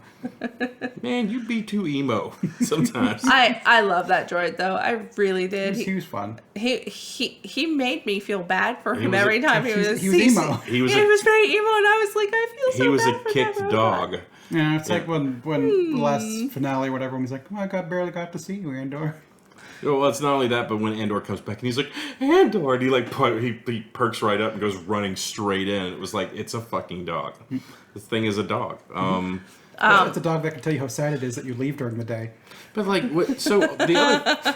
Speaker 3: Man, you be too emo sometimes.
Speaker 1: I love that droid though. I really did.
Speaker 2: He was fun.
Speaker 1: He made me feel bad for
Speaker 3: He
Speaker 1: him
Speaker 3: was
Speaker 1: every time he was
Speaker 2: he was emo.
Speaker 3: He was
Speaker 1: he
Speaker 3: a,
Speaker 1: was very emo, and I was like, I feel so
Speaker 3: he was
Speaker 1: bad
Speaker 3: a
Speaker 1: for
Speaker 3: kicked
Speaker 1: that
Speaker 3: dog.
Speaker 1: robot.
Speaker 2: Yeah, it's like when the last finale, whatever, when he's like, oh, barely got to see you, Andor.
Speaker 3: Well, it's not only that, but when Andor comes back and he's like, Andor, and he perks right up and goes running straight in. It was like, it's a fucking dog. This thing is a dog.
Speaker 2: It's a dog that can tell you how sad it is that you leave during the day.
Speaker 3: But like, so the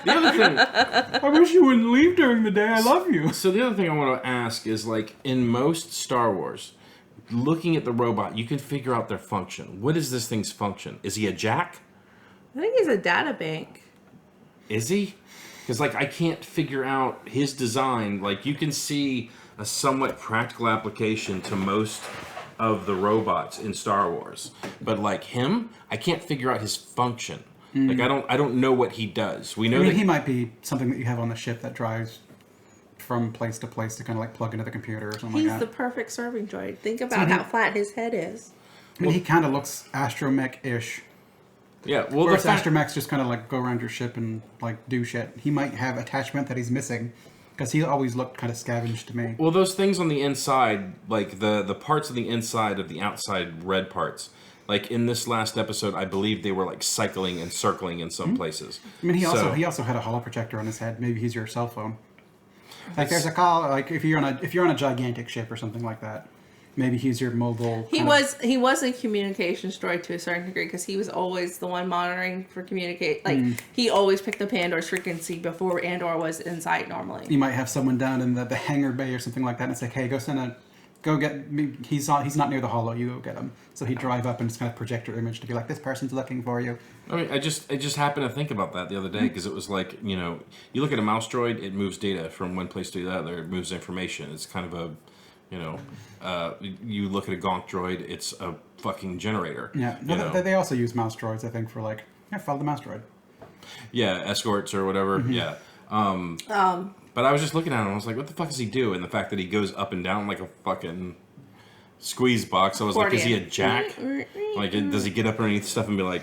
Speaker 3: other thing.
Speaker 2: I wish you wouldn't leave during the day. I love you.
Speaker 3: So the other thing I want to ask is, like, in most Star Wars, looking at the robot, you can figure out their function. What is this thing's function? Is he a jack?
Speaker 1: I think he's a data bank.
Speaker 3: Is he? Because, like, I can't figure out his design. Like, you can see a somewhat practical application to most of the robots in Star Wars. But, like, him, I can't figure out his function. Like, I don't know what he does. We know that
Speaker 2: he might be something that you have on the ship that drives from place to place to kind of like plug into the computer or something
Speaker 1: He's
Speaker 2: like
Speaker 1: the
Speaker 2: that.
Speaker 1: perfect serving droid. Think about how flat his head is.
Speaker 2: I mean, he kind of looks astromech-ish.
Speaker 3: yeah, well, the
Speaker 2: Whereas
Speaker 3: fact,
Speaker 2: astromechs just kind of like go around your ship and like do shit. He might have attachment that he's missing because he always looked kind of scavenged to me.
Speaker 3: well, those things on the inside, like the parts on the inside of the outside red parts, like in this last episode, I believe they were like cycling and circling in some places.
Speaker 2: I mean, he
Speaker 3: So-
Speaker 2: also had a holo projector on his head. Maybe he's your cell phone. Like there's a call, like if you're on a gigantic ship or something like that, maybe he's your mobile.
Speaker 1: He was a communications droid to a certain degree because he was always the one monitoring for communicate. Like he always picked up Andor's frequency before Andor was in sight normally.
Speaker 2: You might have someone down in the hangar bay or something like that, and it's like, hey, go get me. He's not near the holo. You go get him. So he'd drive up and just kind of project your image to be like, this person's looking for you.
Speaker 3: I mean, I just happened to think about that the other day because it was like, you know, you look at a mouse droid, it moves data from one place to the other. It moves information. It's kind of a, you know, you look at a Gonk droid, it's a fucking generator.
Speaker 2: Yeah.
Speaker 3: you know?
Speaker 2: They also use mouse droids, I think, for like, follow the mouse droid.
Speaker 3: Yeah, escorts or whatever. Yeah. But I was just looking at him. I was like, what the fuck does he do? And the fact that he goes up and down like a fucking squeeze box. I was like, is he a jack? Like, does he get up underneath stuff and be like,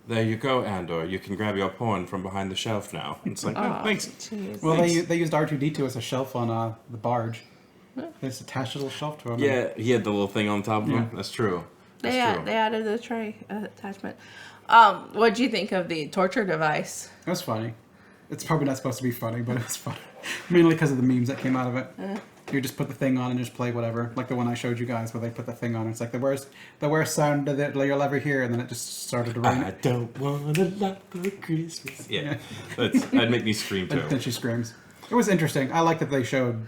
Speaker 3: there you go, Andor. You can grab your porn from behind the shelf now. It's like, oh, thanks.
Speaker 1: Jeez.
Speaker 2: Well, they used R2D2 as a shelf on the barge. They just attached a little shelf to him.
Speaker 3: Yeah, he had the little thing on top of him. That's true. That's true.
Speaker 1: They added the tray attachment. What do you think of the torture device?
Speaker 2: It was funny. It's probably not supposed to be funny, but it was funny. Mainly because of the memes that came out of it. You just put the thing on and just play whatever. Like the one I showed you guys where they put the thing on. It's like the worst sound that you'll ever hear, and then it just started to rain.
Speaker 3: I don't want a lot for Christmas. Yeah. That'd make me scream too.
Speaker 2: And then she screams. It was interesting. I like that they showed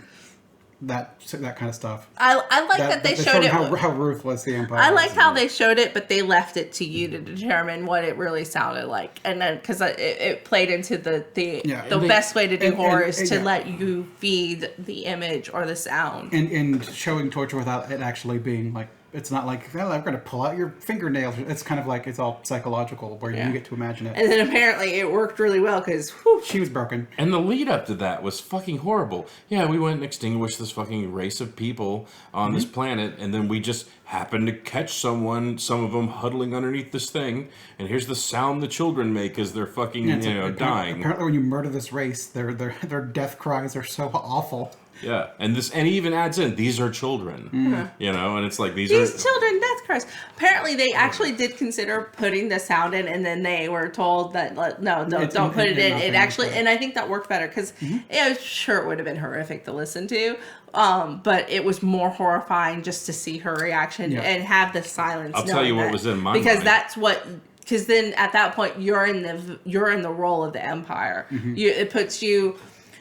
Speaker 2: that kind of stuff.
Speaker 1: I like that they showed it.
Speaker 2: How ruthless the Empire
Speaker 1: I
Speaker 2: was.
Speaker 1: liked how they showed it, but they left it to you to determine what it really sounded like, and then because it played into the best way to do horror is to let you feed the image or the sound.
Speaker 2: And showing torture without it actually being like, it's not like, well, I'm going to pull out your fingernails. It's kind of like it's all psychological where you get to imagine it.
Speaker 1: And then apparently it worked really well because
Speaker 2: She was broken.
Speaker 3: And the lead up to that was fucking horrible. Yeah, we went and extinguished this fucking race of people on this planet, and then we just happened to catch some of them huddling underneath this thing, and here's the sound the children make as they're fucking, dying.
Speaker 2: Apparently when you murder this race, their death cries are so awful.
Speaker 3: Yeah, and he even adds in, these are children, and it's like these
Speaker 1: children death cries. Apparently, they actually did consider putting the sound in, and then they were told that don't put it in. It actually, and I think that worked better because sure it would have been horrific to listen to, but it was more horrifying just to see her reaction and have the silence.
Speaker 3: I'll tell you what was in my
Speaker 1: because
Speaker 3: mind.
Speaker 1: that's what. Because then at that point you're in the role of the Empire. It puts you.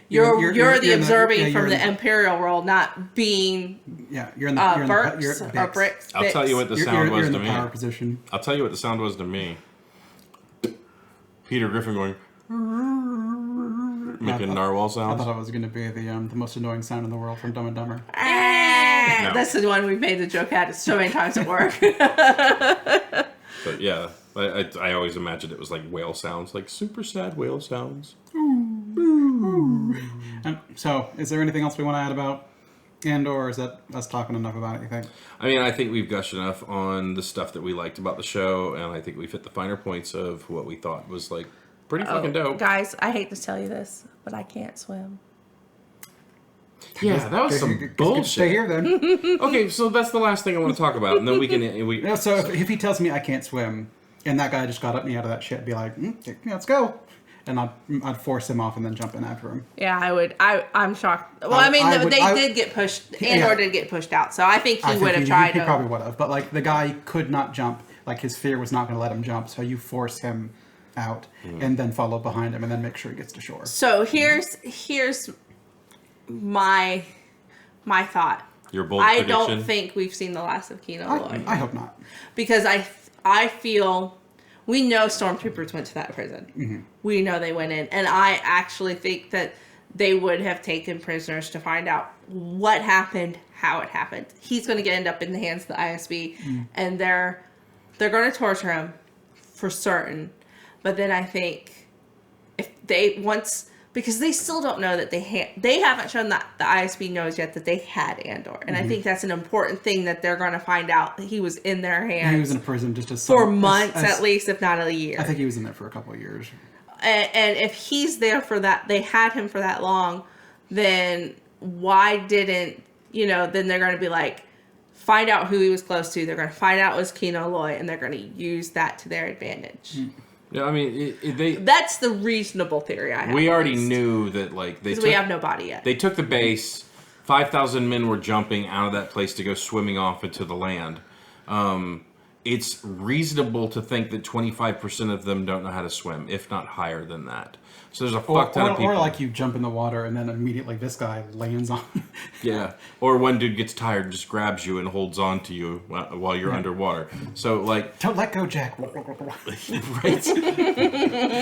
Speaker 1: You're the observing from the Imperial role, not being
Speaker 2: you're in the
Speaker 1: Burks or Bricks.
Speaker 3: I'll tell you what the sound was
Speaker 2: you're in
Speaker 3: to
Speaker 2: the
Speaker 3: me.
Speaker 2: power position.
Speaker 3: I'll tell you what the sound was to me. Peter Griffin going, making narwhal
Speaker 2: I
Speaker 3: sounds.
Speaker 2: thought it was going to be the most annoying sound in the world from Dumb and Dumber.
Speaker 1: No. That's the one we made the joke at so many times at work.
Speaker 3: But yeah, I always imagined it was like whale sounds, like super sad whale sounds.
Speaker 2: So, is there anything else we want to add about Andor, or is that us talking enough about it, you think?
Speaker 3: I mean, I think we've gushed enough on the stuff that we liked about the show, and I think we've hit the finer points of what we thought was like pretty fucking dope.
Speaker 1: Guys, I hate to tell you this, but I can't swim.
Speaker 3: Yeah, that was some bullshit.
Speaker 2: Stay here then.
Speaker 3: Okay, so that's the last thing I want to talk about, and then we can
Speaker 2: No, so if he tells me I can't swim, and that guy just got me out of that shit, I'd be like, yeah, let's go. And I'd force him off and then jump in after him.
Speaker 1: Yeah, I would. I'm shocked. Well, I mean, they did get pushed. Andor did get pushed out, so I think he would have tried to.
Speaker 2: He probably would have, but like the guy could not jump. Like his fear was not going to let him jump, so you force him out and then follow behind him and then make sure he gets to shore.
Speaker 1: So here's my thought.
Speaker 3: Your bold
Speaker 1: I
Speaker 3: prediction?
Speaker 1: don't think we've seen the last of Kino Loy.
Speaker 2: I hope not.
Speaker 1: Because I feel we know stormtroopers went to that prison. Mm-hmm. We know they went in, and I actually think that they would have taken prisoners to find out what happened, how it happened. He's going to end up in the hands of the ISB, and they're going to torture him for certain. But then I think if they because they still don't know that they haven't shown that the ISB knows yet that they had Andor. And I think that's an important thing that they're going to find out that he was in their hands.
Speaker 2: He was in a prison just
Speaker 1: for months at least, if not a year.
Speaker 2: I think he was in there for a couple of years.
Speaker 1: And if he's there for that, they had him for that long, then why didn't, then they're going to be like, find out who he was close to. They're going to find out it was Kino Loy, and they're going to use that to their advantage.
Speaker 3: Yeah, I mean,
Speaker 1: that's the reasonable theory I have.
Speaker 3: We already knew that, like,
Speaker 1: because we have no body yet.
Speaker 3: They took the base. 5,000 men were jumping out of that place to go swimming off into the land. It's reasonable to think that 25% of them don't know how to swim, if not higher than that. So there's a fuck ton of people.
Speaker 2: Or like you jump in the water and then immediately this guy lands on.
Speaker 3: Yeah. Or one dude gets tired and just grabs you and holds on to you while you're underwater. So, like...
Speaker 2: Don't let go, Jack.
Speaker 3: Right?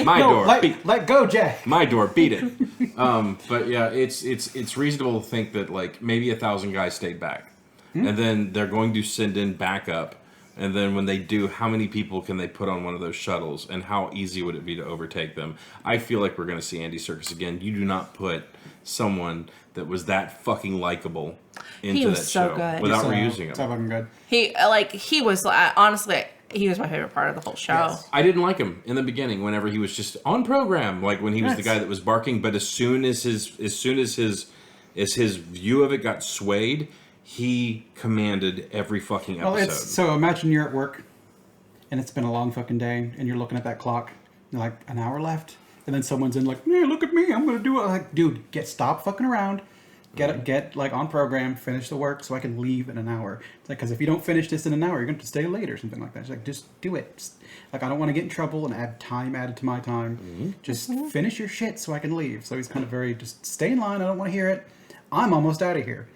Speaker 3: My door.
Speaker 2: Let go, Jack.
Speaker 3: My door. Beat it. But yeah, it's reasonable to think that, like, maybe 1,000 guys stayed back. And then they're going to send in backup. And then when they do, how many people can they put on one of those shuttles? And how easy would it be to overtake them? I feel like we're going to see Andy Serkis again. You do not put someone that was that fucking likable into that show without reusing him.
Speaker 2: So fucking good.
Speaker 1: He was, honestly, he was my favorite part of the whole show. Yes.
Speaker 3: I didn't like him in the beginning whenever he was just on program, like when he was the guy that was barking. But as soon as his view of it got swayed, he commanded every fucking episode.
Speaker 2: So imagine you're at work, and it's been a long fucking day, and you're looking at that clock, and like an hour left, and then someone's in like, hey, look at me, I'm gonna do it. Like, dude, stop fucking around, get like on program, finish the work, so I can leave in an hour. It's like, because if you don't finish this in an hour, you're going to stay late or something like that. It's like, just do it. Like, I don't want to get in trouble and add time added to my time. Just finish your shit so I can leave. So he's kind of very, just stay in line, I don't want to hear it. I'm almost out of here.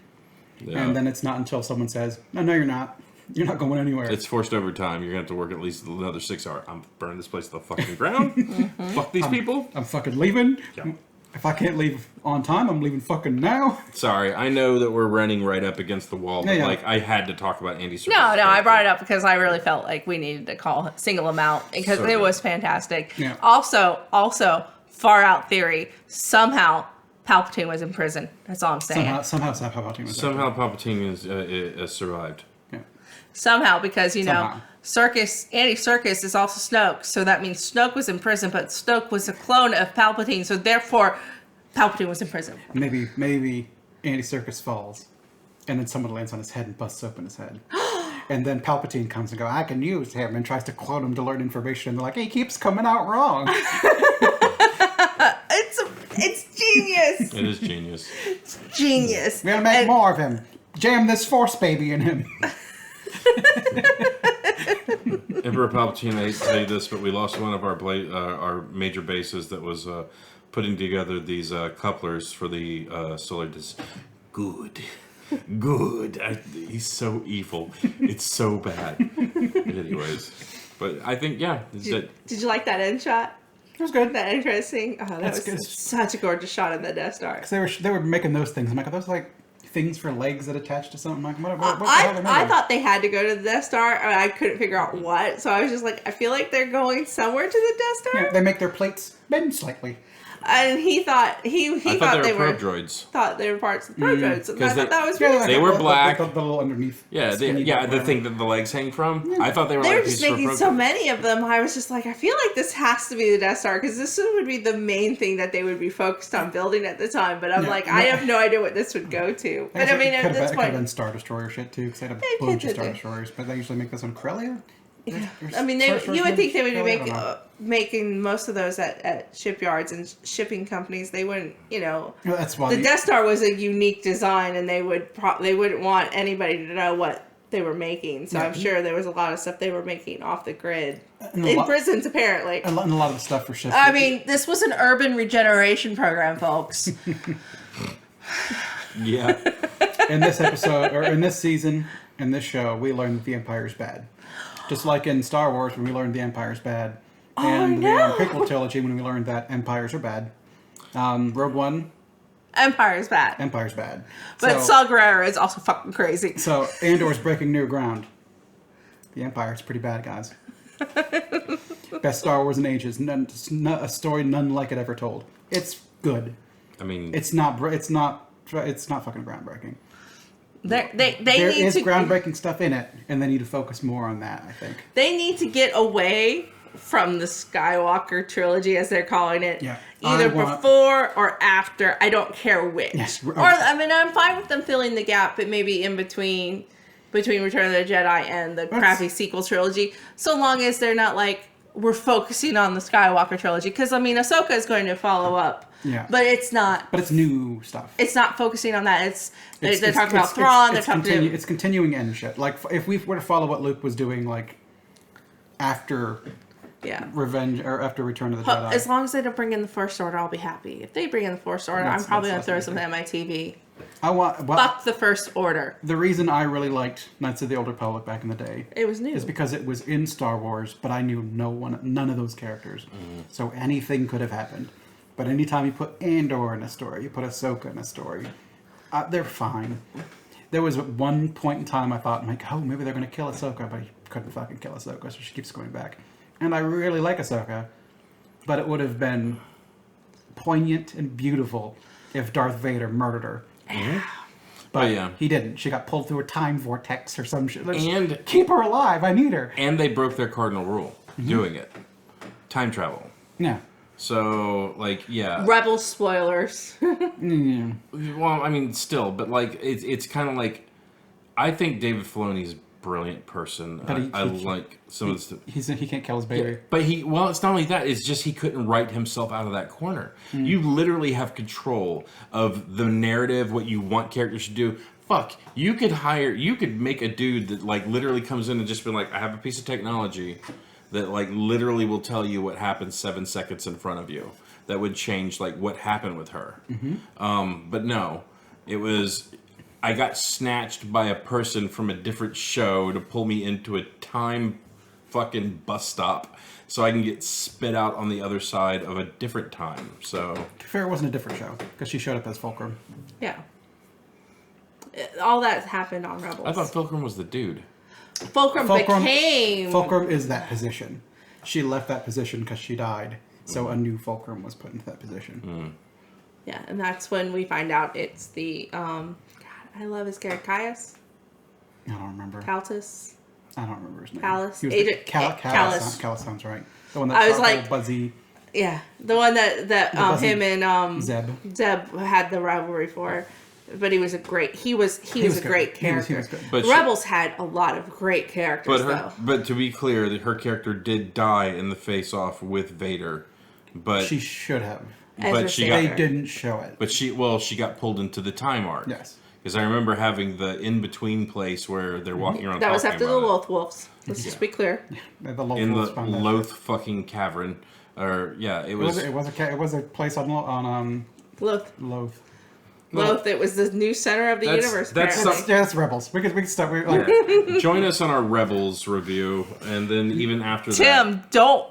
Speaker 2: Yeah. And then it's not until someone says, no, you're not. You're not going anywhere.
Speaker 3: It's forced overtime. You're going to have to work at least another 6 hours. I'm burning this place to the fucking ground. Fuck these people.
Speaker 2: I'm fucking leaving.
Speaker 3: Yeah.
Speaker 2: If I can't leave on time, I'm leaving fucking now.
Speaker 3: Sorry, I know that we're running right up against the wall, but like I had to talk about Andy Serkis.
Speaker 1: No, I brought it up because I really felt like we needed to single him out because it was fantastic. Yeah. Also, far out theory. Somehow Palpatine was in prison. That's all I'm saying.
Speaker 2: Somehow Palpatine was.
Speaker 3: Somehow Palpatine is survived.
Speaker 2: Yeah.
Speaker 1: Somehow, because Andy Serkis is also Snoke, so that means Snoke was in prison, but Snoke was a clone of Palpatine, so therefore Palpatine was in prison.
Speaker 2: Maybe Andy Serkis falls, and then someone lands on his head and busts open his head. And then Palpatine comes and goes, I can use him, and tries to clone him to learn information, and they're like, he keeps coming out wrong.
Speaker 1: It's genius.
Speaker 3: It is genius.
Speaker 1: It's genius.
Speaker 2: We're gonna make more of him. Jam this Force baby in him.
Speaker 3: Emperor Palpatine, I hate to tell you this, but we lost one of our major bases that was putting together these couplers for the solar disc. Good. He's so evil. It's so bad. Anyways, but I think, yeah.
Speaker 1: Did you like that end shot?
Speaker 2: It was good.
Speaker 1: That interesting. Oh, that
Speaker 2: That's
Speaker 1: was
Speaker 2: good.
Speaker 1: such a gorgeous shot of the Death Star.
Speaker 2: Because they were making those things. I'm like, are those like things for legs that attach to something? Like, what the hell are they
Speaker 1: I
Speaker 2: making?
Speaker 1: thought they had to go to the Death Star, and I couldn't figure out what. So I was just like, I feel like they're going somewhere to the Death Star.
Speaker 2: Yeah, they make their plates bend slightly.
Speaker 1: And he thought
Speaker 3: I
Speaker 1: thought
Speaker 3: they were probe droids.
Speaker 1: Thought they were parts of the probe droids. And I thought that was
Speaker 2: Yeah,
Speaker 1: really
Speaker 2: like
Speaker 3: They were black.
Speaker 2: The little underneath.
Speaker 3: Yeah,
Speaker 2: skinny
Speaker 3: the
Speaker 2: whatever.
Speaker 3: thing that the legs hang from. I thought they were
Speaker 1: They
Speaker 3: like
Speaker 1: were just
Speaker 3: pieces for
Speaker 1: making
Speaker 3: probe
Speaker 1: so
Speaker 3: droids.
Speaker 1: many of them. I was just like, I feel like this has to be the Death Star because this would be the main thing that they would be focused on building at the time. But I'm I have no idea what this would go to. But I mean, at this
Speaker 2: it could have been
Speaker 1: point,
Speaker 2: Star Destroyer shit too, because they had a
Speaker 1: It
Speaker 2: bunch
Speaker 1: could
Speaker 2: of Star
Speaker 1: be.
Speaker 2: Destroyers, but they usually make this on Corellia.
Speaker 1: I mean, you would think they would be making most of those at shipyards and shipping companies. They wouldn't,
Speaker 2: Well, that's why
Speaker 1: the Death Star was a unique design, and they wouldn't want anybody to know what they were making. So I'm sure there was a lot of stuff they were making off the grid in prisons, apparently.
Speaker 2: a lot of the stuff for ships.
Speaker 1: I mean, this was an urban regeneration program, folks.
Speaker 3: Yeah.
Speaker 2: In this episode, or in this season, in this show, we learned that the Empire's bad. Just like in Star Wars, when we learned the Empire's bad. And the prequel trilogy, when we learned that Empires are bad. Rogue One,
Speaker 1: Empire's bad.
Speaker 2: Empire's bad.
Speaker 1: But Saw Gerrera is also fucking crazy.
Speaker 2: So Andor's breaking new ground. The Empire's pretty bad, guys. Best Star Wars in ages. A story none like it ever told. It's good.
Speaker 3: I mean,
Speaker 2: It's not fucking groundbreaking.
Speaker 1: There
Speaker 2: There
Speaker 1: need
Speaker 2: is
Speaker 1: to
Speaker 2: groundbreaking stuff in it, and they need to focus more on that, I think.
Speaker 1: They need to get away from the Skywalker trilogy, as they're calling it.
Speaker 2: Yeah.
Speaker 1: Either before or after. I don't care which.
Speaker 2: Yes.
Speaker 1: Or I mean, I'm fine with them filling the gap, but maybe in between Return of the Jedi and the crappy sequel trilogy, so long as they're not like, we're focusing on the Skywalker trilogy. Because, I mean, Ahsoka is going to follow up.
Speaker 2: Yeah.
Speaker 1: But it's not.
Speaker 2: But it's new stuff.
Speaker 1: It's not focusing on that. They're talking about Thrawn.
Speaker 2: It's continuing end shit. Like, if we were to follow what Luke was doing, like, after Revenge, or after Return of the Jedi.
Speaker 1: As long as they don't bring in the First Order, I'll be happy. If they bring in the First Order, I'm probably going to throw something at my TV. Fuck the First Order.
Speaker 2: The reason I really liked Knights of the Old Republic back in the day,
Speaker 1: it was new,
Speaker 2: is because it was in Star Wars, but I knew none of those characters, so anything could have happened. But anytime you put Andor in a story, you put Ahsoka in a story, they're fine. There was one point in time I thought, like, oh, maybe they're going to kill Ahsoka, but he couldn't fucking kill Ahsoka, so she keeps going back. And I really like Ahsoka, but it would have been poignant and beautiful if Darth Vader murdered her. But he didn't. She got pulled through a time vortex or some shit. And keep her alive. I need her.
Speaker 3: And they broke their cardinal rule doing it. Time travel.
Speaker 2: Yeah.
Speaker 3: So, like,
Speaker 1: Rebel spoilers.
Speaker 3: Well, I mean, still, but, like, it's kind of like, I think David Filoni's a brilliant person.
Speaker 2: But
Speaker 3: I like some of the stuff.
Speaker 2: He can't kill his baby.
Speaker 3: Yeah, but it's not only that, it's just he couldn't write himself out of that corner. You literally have control of the narrative, what you want characters to do. Fuck, you could make a dude that, like, literally comes in and just be like, I have a piece of technology that, like, literally will tell you what happened 7 seconds in front of you. That would change, like, what happened with her. But no, it was, I got snatched by a person from a different show to pull me into a time fucking bus stop so I can get spit out on the other side of a different time. So,
Speaker 2: To be fair, it wasn't a different show, because she showed up as Fulcrum.
Speaker 1: Yeah. All that happened on Rebels.
Speaker 3: I thought Fulcrum was the dude.
Speaker 1: Fulcrum became...
Speaker 2: Fulcrum is that position. She left that position because she died, so a new Fulcrum was put into that position.
Speaker 1: Yeah, and that's when we find out it's the... God, I love his character. Caius?
Speaker 2: I don't remember.
Speaker 1: Caltus?
Speaker 2: I don't remember his name.
Speaker 1: Callus?
Speaker 2: He was
Speaker 1: Agent
Speaker 2: Callus. Callus sounds right. The one that
Speaker 1: I was like...
Speaker 2: Buzzy.
Speaker 1: Yeah, the one that him and
Speaker 2: Zeb
Speaker 1: had the rivalry for. But he was a great great character.
Speaker 2: He was good.
Speaker 3: But
Speaker 1: Rebels had a lot of great characters,
Speaker 3: But to be clear, her character did die in the face-off with Vader. But
Speaker 2: she should have.
Speaker 3: But
Speaker 2: they didn't show it.
Speaker 3: But she got pulled into the time arc.
Speaker 2: Yes.
Speaker 3: Because I remember having the in-between place where they're walking around.
Speaker 1: That was after the Loth Wolves. Let's just be clear.
Speaker 2: The Loth
Speaker 3: in
Speaker 2: Wolves
Speaker 3: the Loth fucking cavern, it was.
Speaker 2: It was a place on
Speaker 1: Loth.
Speaker 2: Loth.
Speaker 1: Loth. It was the new center of the universe.
Speaker 2: That's Rebels. We can start.
Speaker 3: Join us on our Rebels review, and then even after
Speaker 1: Tim, don't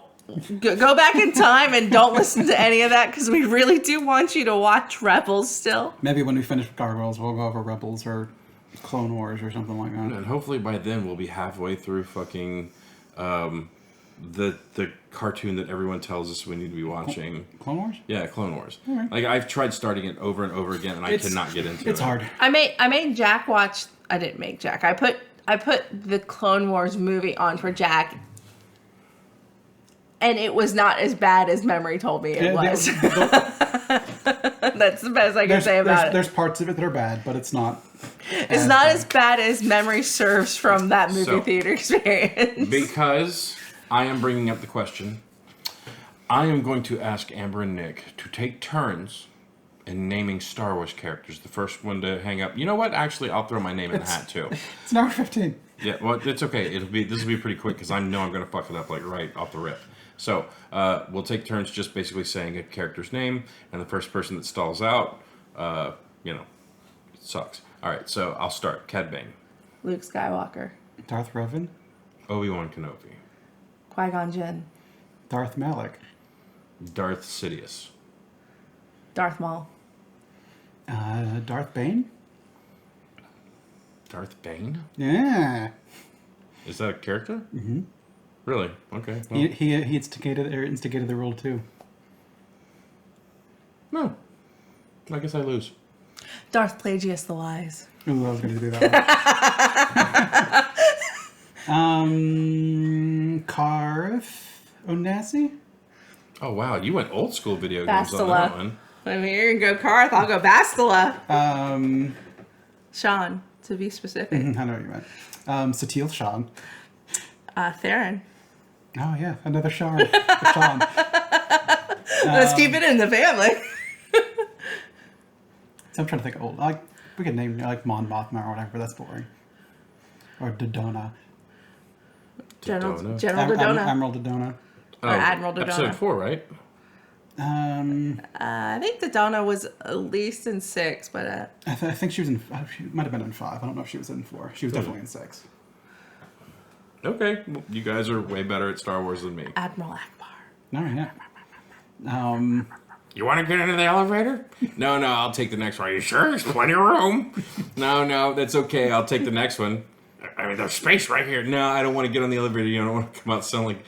Speaker 1: go back in time and don't listen to any of that because we really do want you to watch Rebels still.
Speaker 2: Maybe when we finish Gargoyles, we'll go over Rebels or Clone Wars or something like that.
Speaker 3: And hopefully by then we'll be halfway through fucking the cartoon that everyone tells us we need to be watching.
Speaker 2: Clone Wars?
Speaker 3: Yeah, Clone Wars.
Speaker 2: Alright.
Speaker 3: Like I've tried starting it over and over again, and I cannot get into it.
Speaker 2: It's hard.
Speaker 1: I made Jack watch. I didn't make Jack. I put the Clone Wars movie on for Jack, and it was not as bad as memory told me it was. That's the best I can say about it.
Speaker 2: There's parts of it that are bad, but it's not.
Speaker 1: It's not as bad as memory serves from that movie theater experience.
Speaker 3: Because I am bringing up the question, I am going to ask Amber and Nick to take turns in naming Star Wars characters. The first one to hang up. You know what? Actually, I'll throw my name in the hat too.
Speaker 2: It's an hour 15.
Speaker 3: Yeah, well, it's okay. This will be pretty quick because I know I'm going to fuck it up like right off the rip. So we'll take turns just basically saying a character's name, and the first person that stalls out, sucks. All right, so I'll start. Cad Bane.
Speaker 1: Luke Skywalker.
Speaker 2: Darth Revan.
Speaker 3: Obi-Wan Kenobi.
Speaker 1: Qui-Gon Jinn.
Speaker 2: Darth Malak.
Speaker 3: Darth Sidious.
Speaker 1: Darth Maul.
Speaker 2: Darth Bane.
Speaker 3: Darth Bane?
Speaker 2: Yeah.
Speaker 3: Is that a character? Mm-hmm. Really? Okay. Well.
Speaker 2: He instigated the rule too.
Speaker 3: No. I guess I lose.
Speaker 1: Darth Plagueis the Wise.
Speaker 2: Ooh, I was going to do that one. Karif Onasi?
Speaker 3: Oh, wow. You went old school video games on that one.
Speaker 1: I mean, you're going to go Karth, I'll go Bastila. Sean, to be specific.
Speaker 2: I know what you meant. Satil Shan.
Speaker 1: Theron.
Speaker 2: Oh, yeah. Another Sean. Sean.
Speaker 1: Let's keep it in the family.
Speaker 2: So I'm trying to think of old. Like, we could name like Mon Mothma or whatever, but that's boring. Or Dodona.
Speaker 1: General
Speaker 3: Dodona?
Speaker 1: Dodona.
Speaker 2: Admiral Dodona.
Speaker 1: Or Admiral Dodona.
Speaker 3: Episode 4, right?
Speaker 1: I think Dodona was at least in 6, but...
Speaker 2: I think she was in... she might have been in 5. I don't know if she was in 4. She was definitely in 6.
Speaker 3: Okay. Well, you guys are way better at Star Wars than me.
Speaker 1: Admiral Akbar.
Speaker 2: All right, yeah.
Speaker 3: You want to get into the elevator? No, I'll take the next one. Are you sure? There's plenty of room. No, that's okay. I'll take the next one. I mean, there's space right here. No, I don't want to get on the elevator. You don't want to come out smelling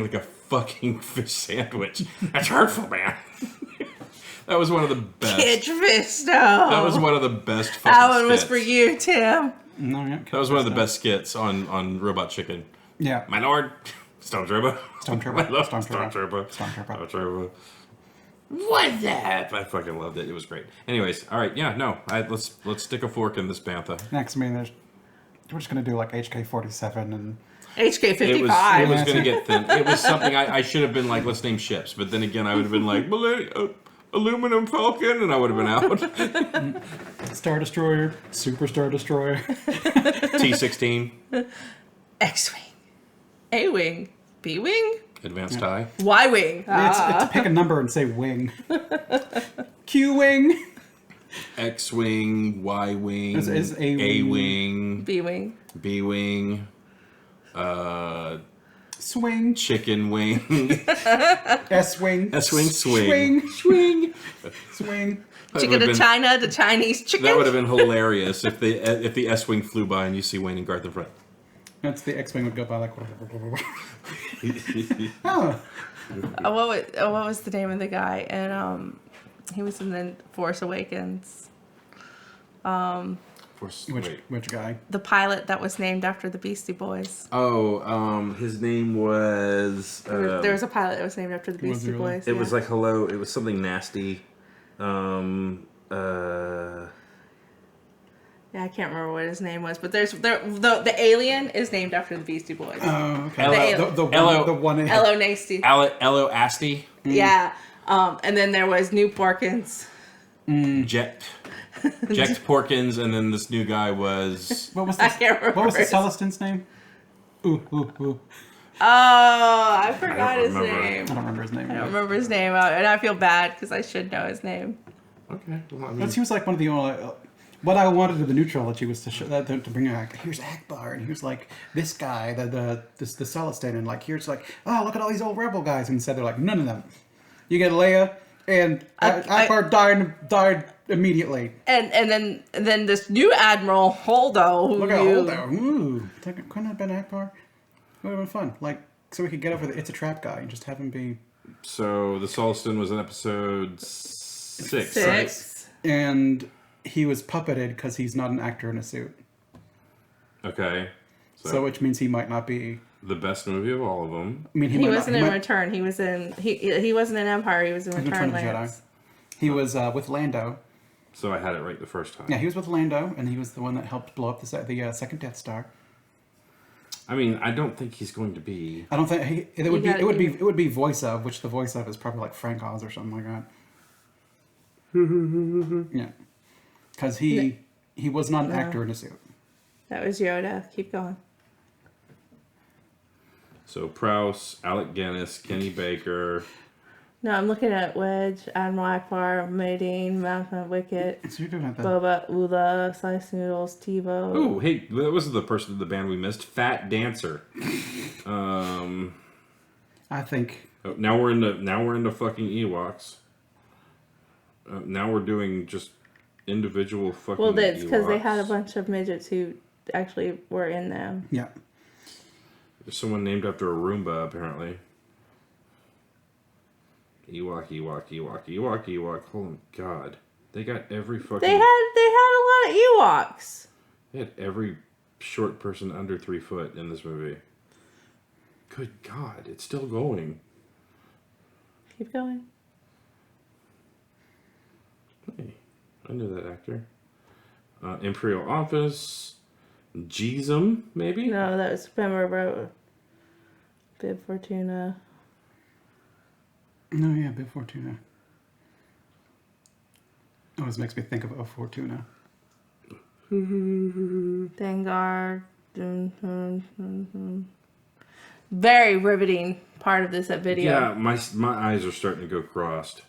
Speaker 3: like a fucking fish sandwich. That's hurtful, man. That was one of the best.
Speaker 1: Kid Fisto.
Speaker 3: That was one of the best fucking
Speaker 1: That one was
Speaker 3: skits.
Speaker 1: for you, Tim.
Speaker 2: No, yeah.
Speaker 3: That was one of the best skits on Robot Chicken.
Speaker 2: Yeah.
Speaker 3: My lord. Stormtrooper.
Speaker 2: Stormtrooper.
Speaker 3: My lord.
Speaker 2: Stormtrooper.
Speaker 3: Stormtrooper. What's that? I fucking loved it. It was great. Anyways, all right. Yeah, no. Let's stick a fork in this bantha.
Speaker 2: Next, I mean, we're just going to do like HK-47 and...
Speaker 1: HK-55.
Speaker 3: It was going to get thin. It was something I should have been like, let's name ships. But then again, I would have been like, Aluminum Falcon, and I would have been out.
Speaker 2: Star Destroyer, Super Star Destroyer.
Speaker 3: T-16.
Speaker 1: X-Wing. A-Wing. B-Wing.
Speaker 3: Advanced tie.
Speaker 1: Y-Wing.
Speaker 2: It's pick a number and say wing. Q-Wing.
Speaker 3: X-Wing, Y-Wing,
Speaker 2: Is A-Wing.
Speaker 3: A-Wing,
Speaker 1: B-Wing.
Speaker 3: B-Wing,
Speaker 2: Swing.
Speaker 3: Chicken Wing,
Speaker 2: S-Wing.
Speaker 3: S-Wing,
Speaker 2: Swing.
Speaker 3: Swing.
Speaker 2: Swing.
Speaker 1: Chicken to China, the Chinese chicken.
Speaker 3: That would have been hilarious if the S-Wing flew by and you see Wayne and Garth in front.
Speaker 2: That's the X-Wing would go by like... Oh.
Speaker 1: What was the name of the guy? And he was in the Force Awakens.
Speaker 2: Which guy?
Speaker 1: The pilot that was named after the Beastie Boys.
Speaker 3: Oh, his name was...
Speaker 1: there was a pilot that was named after the Beastie
Speaker 2: really?
Speaker 1: Boys.
Speaker 3: It was like, hello, it was something nasty.
Speaker 1: Yeah, I can't remember what his name was, but the alien is named after the Beastie Boys.
Speaker 2: Oh, okay. The one...
Speaker 1: Ello Nasty.
Speaker 3: Ello Asti.
Speaker 1: Yeah. And then there was New Porkins.
Speaker 3: Jet Porkins, and then this new guy was...
Speaker 2: What was
Speaker 1: I can't remember.
Speaker 2: What was the Celestine's name? Ooh.
Speaker 1: Oh, I forgot his
Speaker 3: remember.
Speaker 1: name.
Speaker 2: I don't remember his name.
Speaker 1: I don't remember his name, and I feel bad because I should know his name.
Speaker 3: Okay. Well, I mean,
Speaker 2: He was like one of the only... What I wanted of the new trilogy was to show that to bring back. Here's Akbar, and here's like this guy, the Celestin, and like here's like, oh, look at all these old rebel guys. And instead they're like, none of them. You get Leia, and Akbar died immediately.
Speaker 1: And then this new Admiral Holdo.
Speaker 2: Look at Holdo. Ooh, couldn't have been Akbar. Would have been fun. Like, so we could get over the it's a trap guy and just have him be.
Speaker 3: So the Solston was in episode 6.
Speaker 1: Right?
Speaker 2: And he was puppeted because he's not an actor in a suit.
Speaker 3: Okay.
Speaker 2: So which means he might not be
Speaker 3: the best movie of all of them.
Speaker 2: I mean,
Speaker 1: he wasn't in Return. He was in he wasn't in Empire. He was in Return.
Speaker 2: of the Jedi. He was with Lando.
Speaker 3: So I had it right the first time.
Speaker 2: Yeah, he was with Lando, and he was the one that helped blow up the second Death Star.
Speaker 3: I mean, I don't think he's going to be.
Speaker 2: I don't think it would be voice of, which the voice of is probably like Frank Oz or something like that. Yeah, because he was not an actor in a suit.
Speaker 1: That was Yoda. Keep going.
Speaker 3: So Prowse, Alec Guinness, Kenny Baker.
Speaker 1: No, I'm looking at Wedge, Admiral Akbar, Maydeen, Malcolm Wicket,
Speaker 2: So you're doing that.
Speaker 1: Boba, Ula, Slice Noodles, TiVo.
Speaker 3: Oh, hey, that was the person in the band we missed. Fat Dancer.
Speaker 2: I think.
Speaker 3: Oh, now we're into fucking Ewoks. Now we're doing just individual fucking.
Speaker 1: Well, that's because they
Speaker 3: Ewoks.
Speaker 1: had a bunch of midgets who actually were in them.
Speaker 2: Yeah.
Speaker 3: There's someone named after a Roomba, apparently. Ewok. Oh, God. They got every fucking...
Speaker 1: They had a lot of Ewoks.
Speaker 3: They had every short person under 3 foot in this movie. Good God. It's still going.
Speaker 1: Keep going.
Speaker 3: Hey, I knew that actor. Imperial Office. Jeezum, maybe?
Speaker 1: No, that was Bimmer Bib Fortuna.
Speaker 2: No, yeah, Bib Fortuna. Always makes me think of Fortuna.
Speaker 1: Dengar. Very riveting part of this video.
Speaker 3: Yeah, my eyes are starting to go crossed.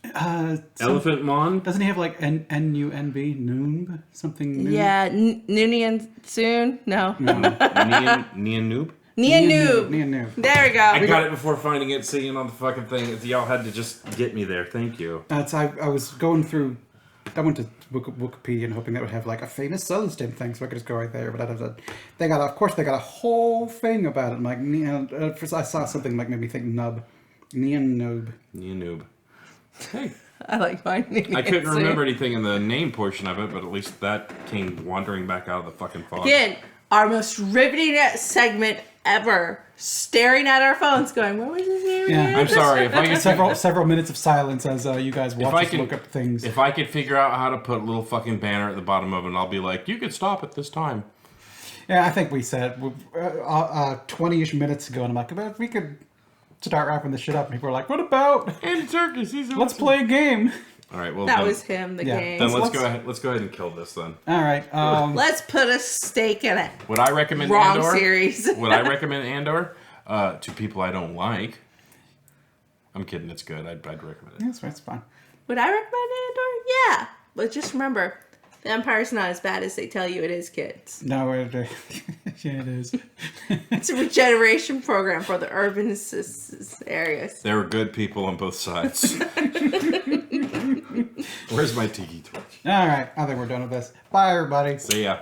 Speaker 2: Elephant
Speaker 3: Mon?
Speaker 2: Doesn't he have like N-U-N-B? Noomb? Something Noomb?
Speaker 1: Yeah, Noonian soon? No.
Speaker 3: Neon Noob?
Speaker 1: Neon Noob.
Speaker 2: Neon Noob.
Speaker 1: There we go.
Speaker 3: I got it before finding it, seeing it on the fucking thing. Y'all had to just get me there. Thank you.
Speaker 2: I was going through... I went to Wikipedia and hoping that would have like a famous Celestin thing, so I could just go right there. But they got a whole thing about it. I'm like, first I saw something like made me think Nub, Neon Noob.
Speaker 3: Neon Noob. Hey,
Speaker 1: I like mine.
Speaker 3: I couldn't remember anything in the name portion of it, but at least that came wandering back out of the fucking fog.
Speaker 1: Again, our most riveting segment ever. Staring at our phones, going, "What was his name?"
Speaker 2: Yeah,
Speaker 3: I'm sorry if I could
Speaker 2: several minutes of silence as you guys watch us look up things.
Speaker 3: If I could figure out how to put a little fucking banner at the bottom of it, I'll be like, you could stop at this time.
Speaker 2: Yeah, I think we said 20-ish minutes ago, and I'm like, but we could start wrapping this shit up. And people are like, what about
Speaker 3: Andy Serkis?
Speaker 2: let's play a game.
Speaker 3: All right, well
Speaker 1: That
Speaker 3: then,
Speaker 1: was him. The
Speaker 2: Yeah.
Speaker 1: game.
Speaker 3: Then let's go ahead. Let's go ahead and kill this then.
Speaker 2: All right.
Speaker 1: Let's put a stake in it.
Speaker 3: Would I recommend
Speaker 1: Wrong
Speaker 3: Andor?
Speaker 1: series.
Speaker 3: Would I recommend Andor to people I don't like? I'm kidding. It's good. I'd recommend it.
Speaker 2: Yes, that's fine.
Speaker 1: Would I recommend Andor? Yeah, but just remember, the Empire's not as bad as they tell you it is, kids.
Speaker 2: No, yeah, it is.
Speaker 1: It's a regeneration program for the urban areas.
Speaker 3: There were good people on both sides. Where's my tiki torch?
Speaker 2: All right, I think we're done with this. Bye, everybody.
Speaker 3: See ya.